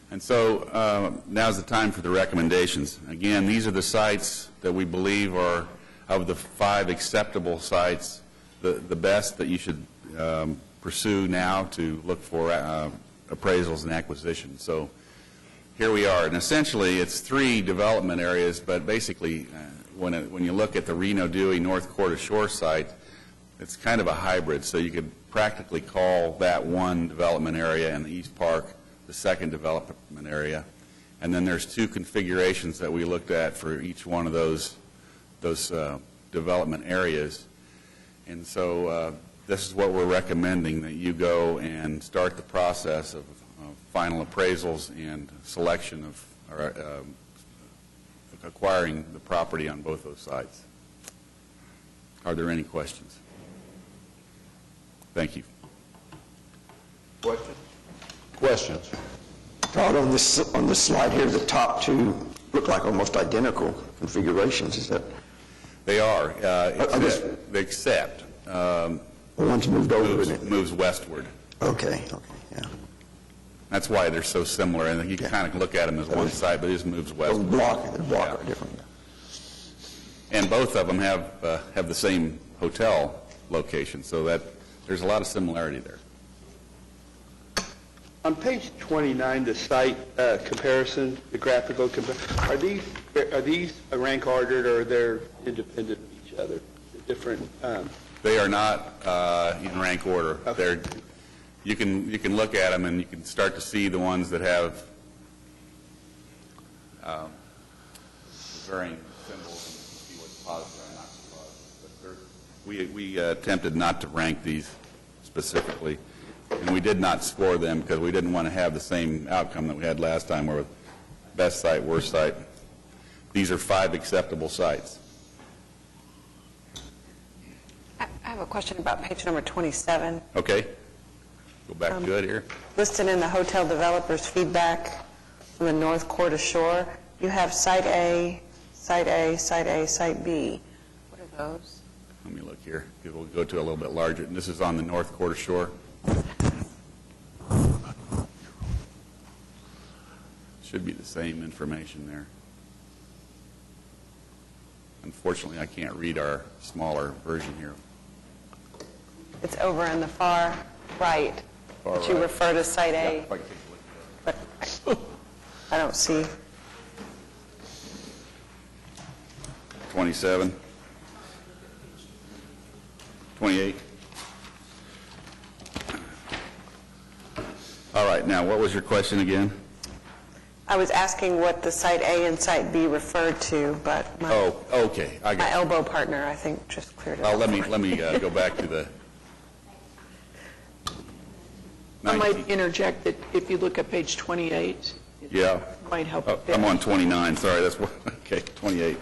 And so now's the time for the recommendations. Again, these are the sites that we believe are, of the 5 acceptable sites, the best that you should pursue now to look for appraisals and acquisitions. So here we are. And essentially, it's 3 development areas, but basically, when you look at the Reno Dewey North Quarter Shore site, it's kind of a hybrid. So you could practically call that one development area in the East Park the second development area. And then there's 2 configurations that we looked at for each one of those development areas. And so this is what we're recommending, that you go and start the process of final appraisals and selection of acquiring the property on both those sites. Are there any questions? Thank you. Questions? Questions? Todd, on this slide here, the top 2 look like almost identical configurations. Is that? They are, except one's moved over, isn't it? Moves westward. Okay, yeah. That's why they're so similar, and you can kind of look at them as one side, but it just moves westward. The block are different. And both of them have the same hotel location, so that there's a lot of similarity there. On page 29, the site comparison, the graphical comparison, are these rank ordered or they're independent of each other? Different? They are not in rank order. Okay. You can look at them and you can start to see the ones that have varying symbols and see what's positive and not positive. But we attempted not to rank these specifically. And we did not score them because we didn't want to have the same outcome that we had last time, where best site, worst site. These are 5 acceptable sites. I have a question about page number 27. Okay. Go back to it here. Listed in the hotel developers' feedback from the North Quarter Shore, you have Site A, Site A, Site A, Site B. What are those? Let me look here. We'll go to a little bit larger. And this is on the North Quarter Shore. Should be the same information there. Unfortunately, I can't read our smaller version here. It's over in the far right, Far which you right. refer to Site A. Yeah, if I can take a look But I don't see. 27, 28. All right, now what was your question again? I was asking what the Site A and Site B referred to, but Oh, okay, I my got it. elbow partner, I think, just cleared it up. Let me go back to the I 19. might interject that if you look at page 28, Yeah. it might help a bit. I'm on 29, sorry, that's what, okay, 28.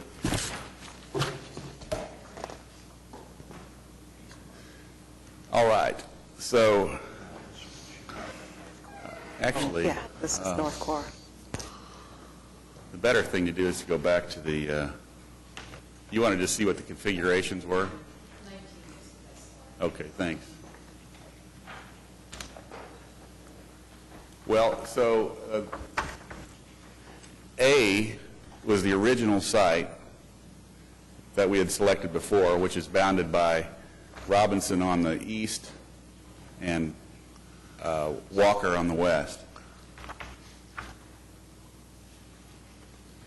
All right, so, actually... Yeah, this is North Core. The better thing to do is to go back to the, you want to just see what the configurations were? Okay, thanks. Well, so A was the original site that we had selected before, which is bounded by Robinson on the east and Walker on the west.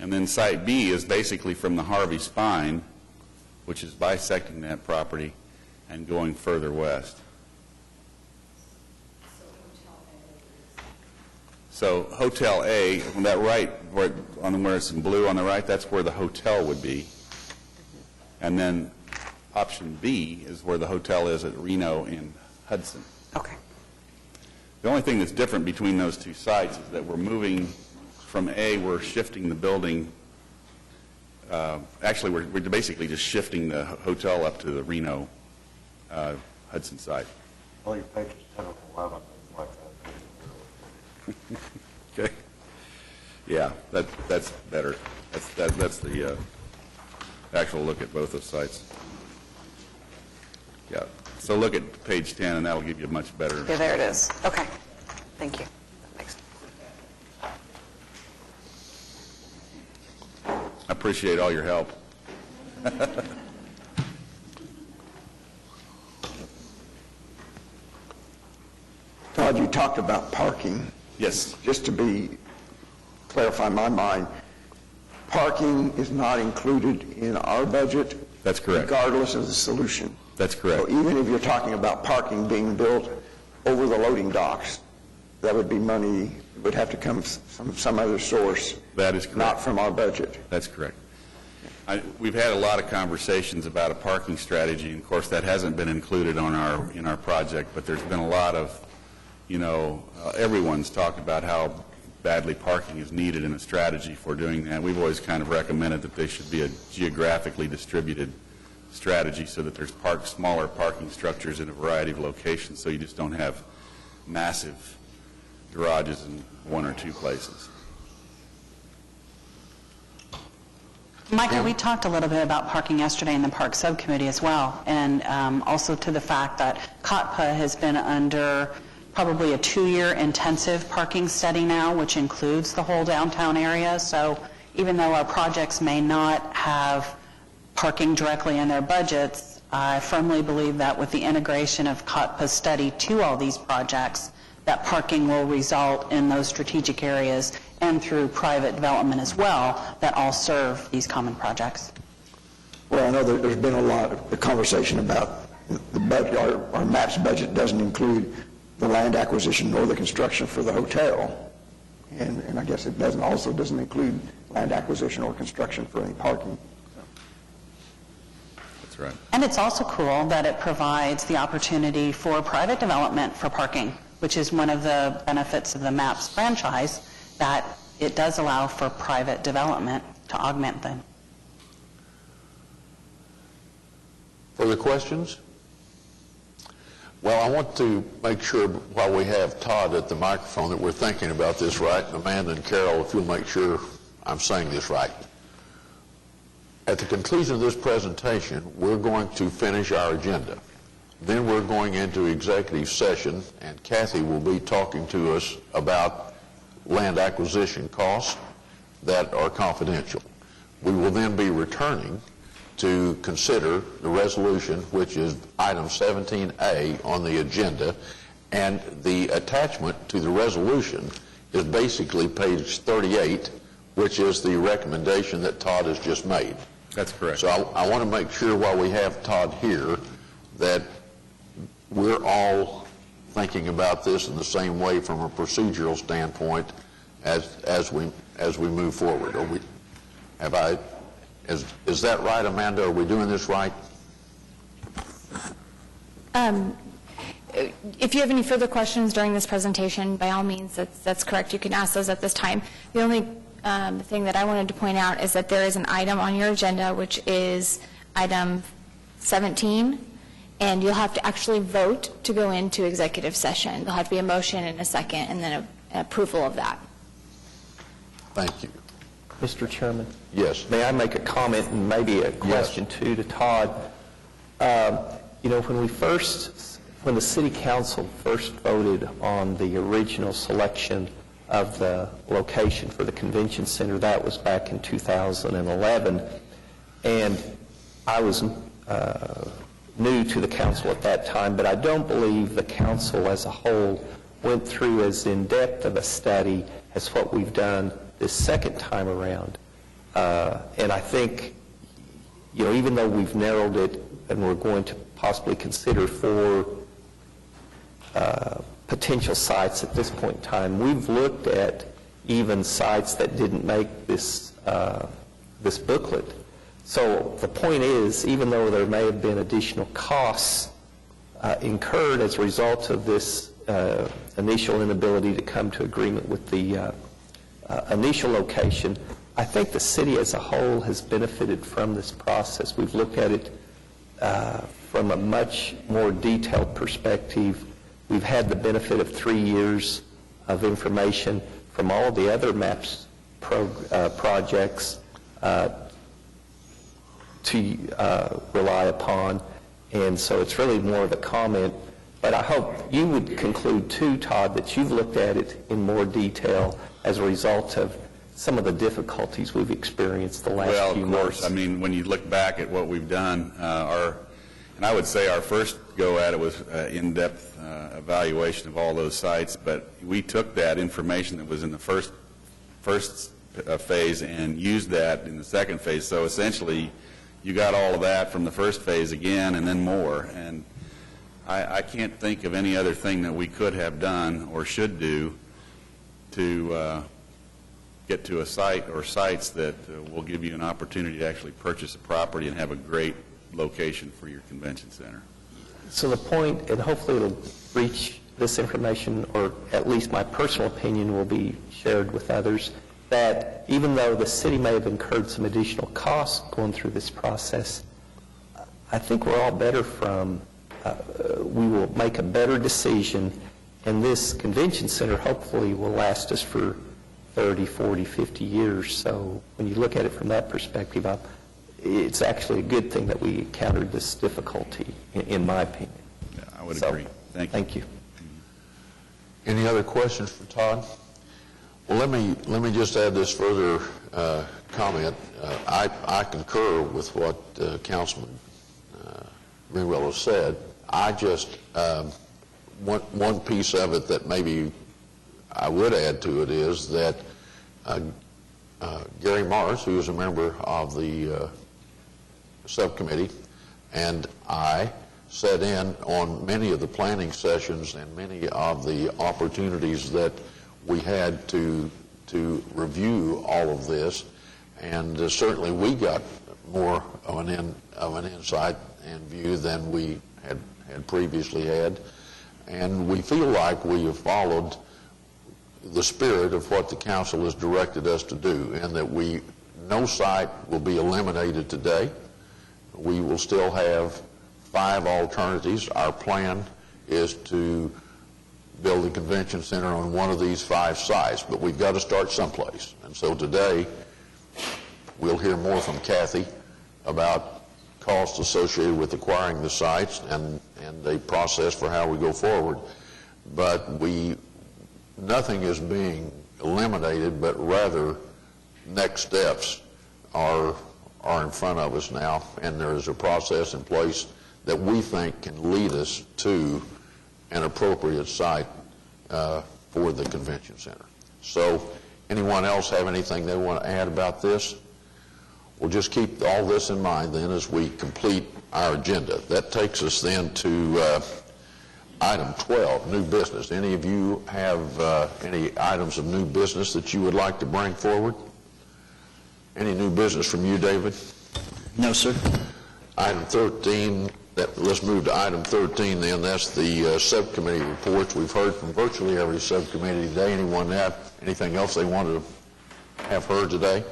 And then Site B is basically from the Harvey Spine, which is bisecting that property and going further west. So Hotel A, on that right, where it's in blue on the right, that's where the hotel would be. And then option B is where the hotel is at Reno in Hudson. Okay. The only thing that's different between those two sites is that we're moving from A, we're shifting the building. Actually, we're basically just shifting the hotel up to the Reno Hudson site. All your pages 10 and 11, like that. Okay. Yeah, that's better. That's the actual look at both those sites. Yeah. So look at page 10, and that'll give you a much better. Yeah, there it is. Okay. Thank you. That makes sense. I appreciate all your help. Todd, you talked about parking. Yes. Just to clarify my mind, parking is not included in our budget? That's correct. Regardless of the solution? That's correct. So even if you're talking about parking being built over the loading docks, that would be money, would have to come from some other source? That is correct. Not from our budget? That's correct. We've had a lot of conversations about a parking strategy, and of course that hasn't been included in our project, but there's been a lot of, everyone's talked about how badly parking is needed in a strategy for doing that. We've always kind of recommended that there should be a geographically distributed strategy so that there's smaller parking structures in a variety of locations, so you just don't have massive garages in one or two places. Michael, we talked a little bit about parking yesterday in the Park Subcommittee as well, and also to the fact that COTPA has been under probably a 2-year intensive parking study now, which includes the whole downtown area. So even though our projects may not have parking directly in their budgets, I firmly believe that with the integration of COTPA's study to all these projects, that parking will result in those strategic areas and through private development as well that all serve these common projects. Well, I know there's been a lot of conversation about the budget. Our MAPS budget doesn't include the land acquisition nor the construction for the hotel. And I guess it doesn't include land acquisition or construction for any parking. That's right. And it's also cool that it provides the opportunity for private development for parking, which is one of the benefits of the MAPS franchise, that it does allow for private development to augment them. Further questions? Well, I want to make sure while we have Todd at the microphone that we're thinking about this right, and Amanda and Carol, if you'll make sure I'm saying this right. At the conclusion of this presentation, we're going to finish our agenda. Then we're going into executive session, and Kathy will be talking to us about land acquisition costs that are confidential. We will then be returning to consider the resolution, which is item 17A on the agenda, and the attachment to the resolution is basically page 38, which is the recommendation that Todd has just made. That's correct. So I want to make sure while we have Todd here that we're all thinking about this in the same way from a procedural standpoint as we move forward. Is that right, Amanda? Are we doing this right? If you have any further questions during this presentation, by all means, that's correct. You can ask those at this time. The only thing that I wanted to point out is that there is an item on your agenda, which is item 17, and you'll have to actually vote to go into executive session. There'll have to be a motion and a second, and then an approval of that. Thank you. Mr. Chairman? Yes. May I make a comment and maybe a question, too, to Todd? When the City Council first voted on the original selection of the location for the convention center, that was back in 2011, and I was new to the council at that time, but I don't believe the council as a whole went through as in-depth of a study as what we've done this second time around. And I think, even though we've narrowed it and we're going to possibly consider 4 potential sites at this point in time, we've looked at even sites that didn't make this booklet. So the point is, even though there may have been additional costs incurred as a result of this initial inability to come to agreement with the initial location, I think the city as a whole has benefited from this process. We've looked at it from a much more detailed perspective. We've had the benefit of 3 years of information from all of the other MAPS projects to rely upon, and so it's really more of a comment. But I hope you would conclude too, Todd, that you've looked at it in more detail as a result of some of the difficulties we've experienced the last few months. Well, of course. I mean, when you look back at what we've done, and I would say our first go at it was in-depth evaluation of all those sites, but we took that information that was in the first phase and used that in the second phase. So essentially, you got all of that from the first phase again and then more. And I can't think of any other thing that we could have done or should do to get to a site or sites that will give you an opportunity to actually purchase a property and have a great location for your convention center. So the point, and hopefully it'll reach this information, or at least my personal opinion will be shared with others, that even though the city may have incurred some additional costs going through this process, I think we're all better from, we will make a better decision, and this convention center hopefully will last us for 30, 40, 50 years. So when you look at it from that perspective, it's actually a good thing that we encountered this difficulty, in my opinion. Yeah, I would agree. Thank you. Any other questions for Todd? Well, let me just add this further comment. I concur with what Councilman Greenwell has said. I just one piece of it that maybe I would add to it is that Gary Mars, who is a member of the subcommittee, and I sat in on many of the planning sessions and many of the opportunities that we had to review all of this, and certainly we got more of an insight and view than we had previously had, and we feel like we have followed the spirit of what the council has directed us to do, and that no site will be eliminated today. We will still have 5 alternatives. Our plan is to build a convention center on one of these 5 sites, but we've got to start someplace. And so today, we'll hear more from Kathy about costs associated with acquiring the sites and the process for how we go forward. But nothing is being eliminated, but rather next steps are in front of us now, and there is a process in place that we think can lead us to an appropriate site for the convention center. So anyone else have anything they want to add about this? We'll just keep all this in mind then as we complete our agenda. That takes us then to Item 12, new business. Any of you have any items of new business that you would like to bring forward? Any new business from you, David? No, sir. Item 13, let's move to item 13 then. That's the subcommittee reports. We've heard from virtually every subcommittee today. Anyone have anything else they wanted to have heard today?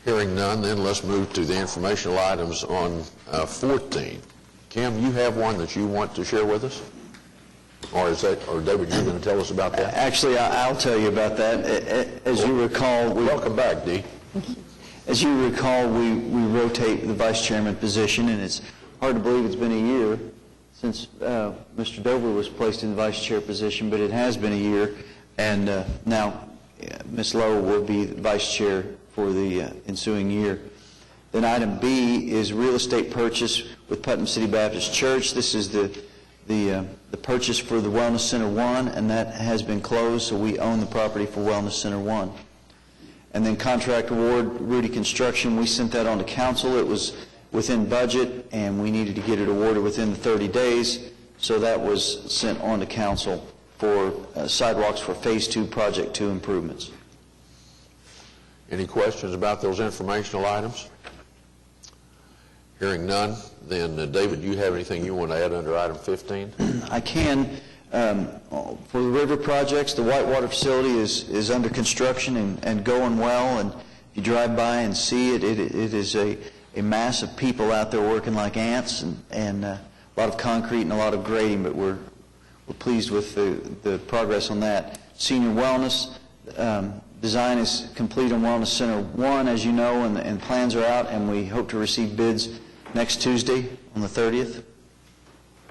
Hearing none, then let's move to the informational items on 14. Kim, you have one that you want to share with us? Or David, you're going to tell us about that? Actually, I'll tell you about that. As you recall, welcome back, Dee. As you recall, we rotate the vice chairman position, and it's hard to believe it's been a year since Mr. Dover was placed in the vice chair position, but it has been a year, and now Ms. Lowe will be the vice chair for the ensuing year. Then item B is real estate purchase with Putnam City Baptist Church. This is the purchase for the Wellness Center 1, and that has been closed, so we own the property for Wellness Center 1. And then contract award, Rudy Construction, we sent that on to council. It was within budget, and we needed to get it awarded within the 30 days, so that was sent on to council for sidewalks for Phase 2, Project 2 improvements. Any questions about those informational items? Hearing none, then David, do you have anything you want to add under item 15? I can. For the river projects, the Whitewater facility is under construction and going well, and if you drive by and see it, it is a mass of people out there working like ants, and a lot of concrete and a lot of grading, but we're pleased with the progress on that. Senior wellness, design is complete on Wellness Center 1, as you know, and plans are out, and we hope to receive bids next Tuesday on the 30th.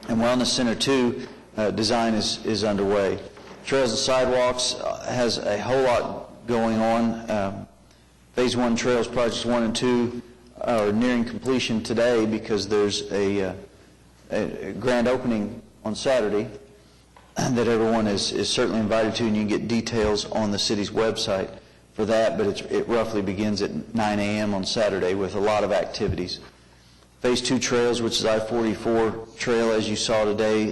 And Wellness Center 2, design is underway. Trails and Sidewalks has a whole lot going on. Phase 1 Trails Projects 1 and 2 are nearing completion today because there's a grand opening on Saturday that everyone is certainly invited to, and you can get details on the city's website for that, but it roughly begins at 9 a.m. on Saturday with a lot of activities. Phase 2 Trails, which is I-44 trail, as you saw today,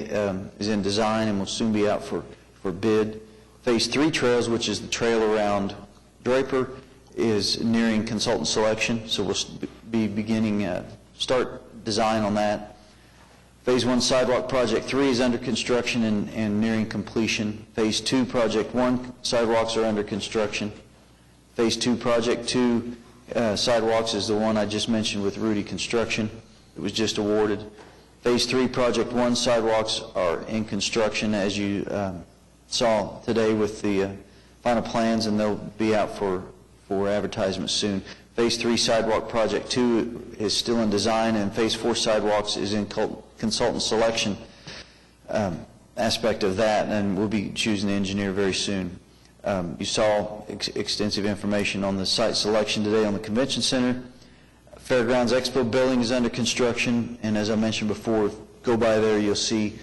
is in design and will soon be out for bid. Phase 3 Trails, which is the trail around Draper, is nearing consultant selection, so we'll be beginning start design on that. Phase 1 Sidewalk Project 3 is under construction and nearing completion. Phase 2 Project 1 sidewalks are under construction. Phase 2 Project 2 sidewalks is the one I just mentioned with Rudy Construction. It was just awarded. Phase 3 Project 1 sidewalks are in construction, as you saw today with the final plans, and they'll be out for advertisement soon. Phase 3 Sidewalk Project 2 is still in design, and Phase 4 sidewalks is in consultant selection aspect of that, and we'll be choosing the engineer very soon. You saw extensive information on the site selection today on the Convention Center. Fairgrounds Expo building is under construction, and as I mentioned before, go by there, you'll see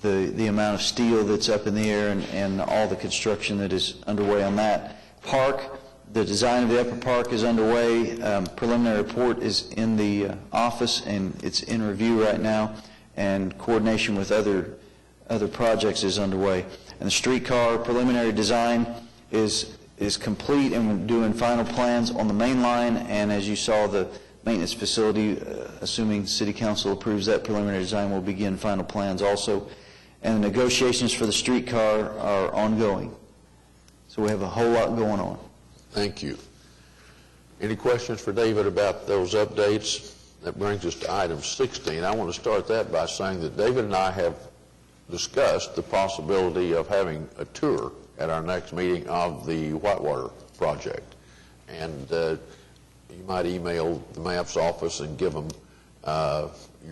the amount of steel that's up in the air and all the construction that is underway on that. Park, the design of the upper park is underway. Preliminary report is in the office, and it's in review right now, and coordination with other projects is underway. And the streetcar preliminary design is complete, and we're doing final plans on the main line, and as you saw, the maintenance facility, assuming City Council approves that preliminary design, will begin final plans also. And the negotiations for the streetcar are ongoing. So we have a whole lot going on. Thank you. Any questions for David about those updates? That brings us to item 16. I want to start that by saying that David and I have discussed the possibility of having a tour at our next meeting of the Whitewater project. And you might email the MAPS office and give them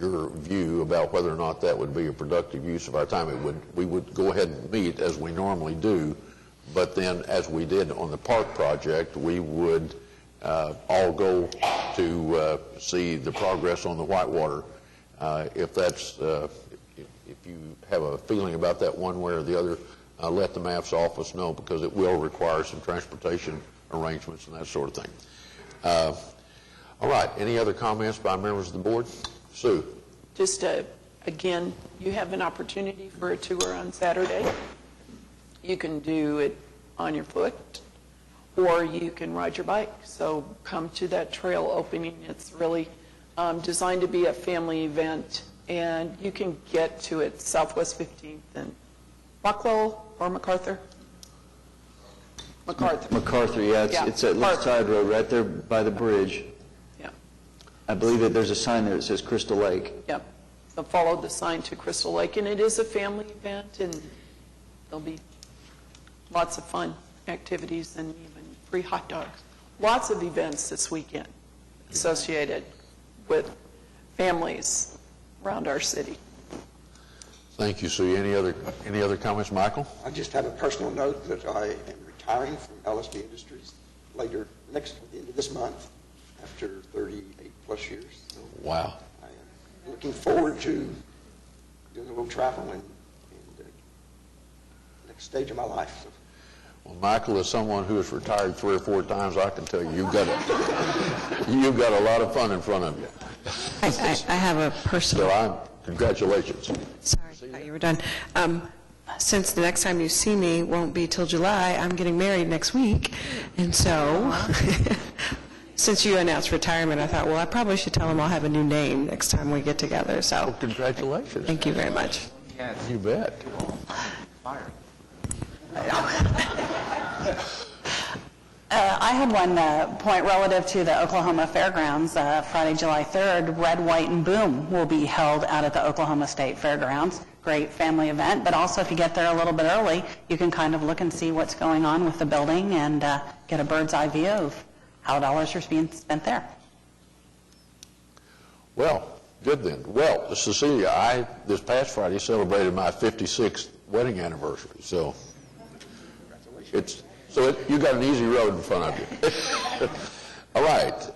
your view about whether or not that would be a productive use of our time. We would go ahead and meet as we normally do, but then as we did on the park project, we would all go to see the progress on the Whitewater. If you have a feeling about that one way or the other, let the MAPS office know, because it will require some transportation arrangements and that sort of thing. All right, any other comments by members of the board? Sue? Just Again, you have an opportunity for a tour on Saturday. You can do it on your foot, or you can ride your bike. So come to that trail opening. It's really designed to be a family event, and you can get to it Southwest 15th and Buckwell or MacArthur? MacArthur. MacArthur, yeah, it's at Left Side Road, right there by the bridge. Yeah. I believe that there's a sign there that says Crystal Lake. Yep. So follow the sign to Crystal Lake, and it is a family event, and there'll be lots of fun activities and even free hot dogs. Lots of events this weekend associated with families around our city. Thank you, Sue. Any other comments, Michael? I just have a personal note that I am retiring from LSB Industries at the end of this month after 38-plus years. So wow. I am looking forward to doing a little travel and the next stage of my life. So. Well, Michael, as someone who has retired 3 or 4 times, I can tell you, you've got a lot of fun in front of you. I have a personal... So congratulations. Sorry, I thought you were done. Since the next time you see me won't be till July, I'm getting married next week. And so, since you announced retirement, I thought, well, I probably should tell him I'll have a new name next time we get together. So, well, congratulations. Thank you very much. You bet. I had one point relative to the Oklahoma Fairgrounds. Friday, July 3rd, Red, White, and Boom will be held out at the Oklahoma State Fairgrounds. Great family event, but also if you get there a little bit early, you can kind of look and see what's going on with the building and get a bird's eye view of how dollars are being spent there. Well, good then. Well, Cecilia, I, this past Friday, celebrated my 56th wedding anniversary, so you got an easy road in front of you. All right.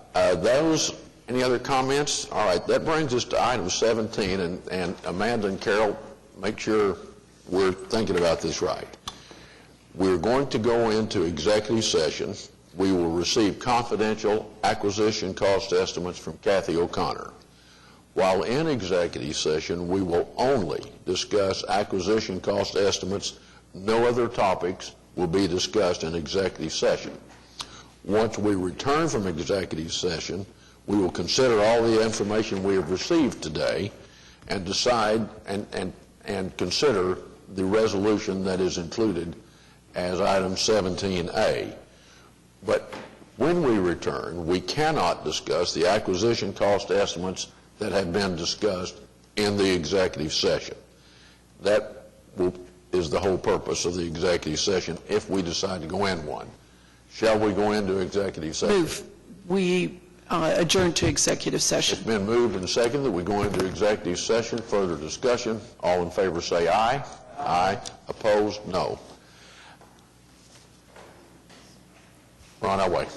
Any other comments? All right. That brings us to item 17, and Amanda and Carol, make sure we're thinking about this right. We're going to go into executive session. We will receive confidential acquisition cost estimates from Kathy O'Connor. While in executive session, we will only discuss acquisition cost estimates. No other topics will be discussed in executive session. Once we return from executive session, we will consider all the information we have received today and decide and consider the resolution that is included as item 17A. But when we return, we cannot discuss the acquisition cost estimates that have been discussed in the executive session. That is the whole purpose of the executive session if we decide to go in one. Shall we go into executive session? Move. We adjourn to executive session. It's been moved and seconded that we go into executive session. Further discussion. All in favor say aye. Aye. Opposed? No. We're on our way.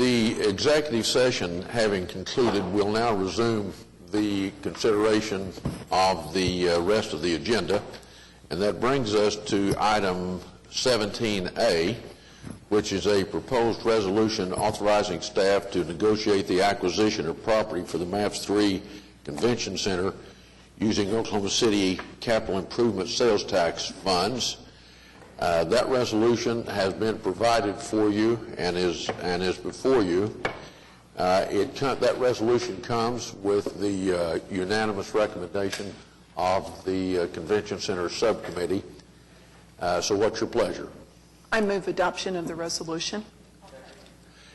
The executive session having concluded, we'll now resume the consideration of the rest of the agenda, and that brings us to item 17A, which is a proposed resolution authorizing staff to negotiate the acquisition of property for the MAPS 3 Convention Center using Oklahoma City Capital Improvement Sales Tax funds. That resolution has been provided for you and is before you. That resolution comes with the unanimous recommendation of the Convention Center Subcommittee. So what's your pleasure? I move adoption of the resolution.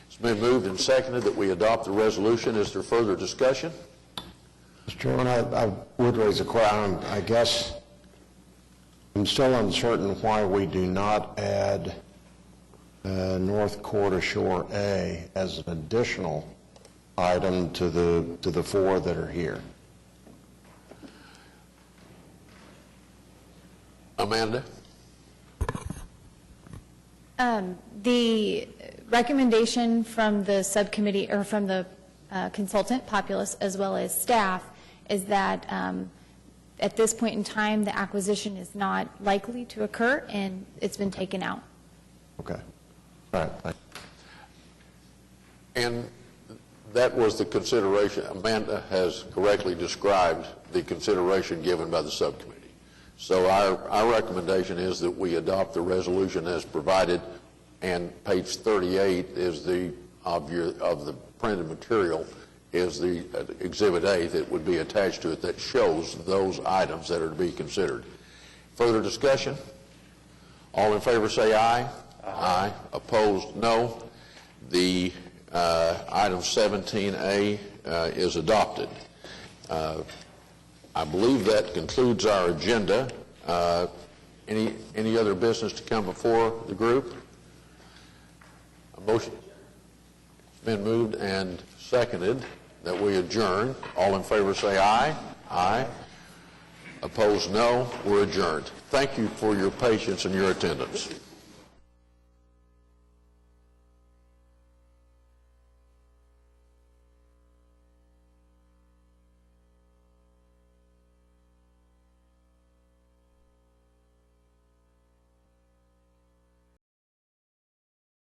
It's been moved and seconded that we adopt the resolution. Is there further discussion? Mr. Chairman, I would raise a question. I guess I'm still uncertain why we do not add North Quarter Shore A as an additional item to the four that are here. Amanda? The recommendation from the subcommittee, or from the consultant, Populous, as well as staff, is that at this point in time, the acquisition is not likely to occur, and it's been taken out. Okay. All right. Thank you. And that was the consideration. Amanda has correctly described the consideration given by the subcommittee. So our recommendation is that we adopt the resolution as provided, and page 38 is of the printed material is the Exhibit A that would be attached to it that shows those items that are to be considered. Further discussion? All in favor say aye. Aye. Opposed, no. The item 17A is adopted. I believe that concludes our agenda. Any other business to come before the group? A motion has been moved and seconded that we adjourn. All in favor say aye. Aye. Opposed, no. We're adjourned. Thank you for your patience and your attendance.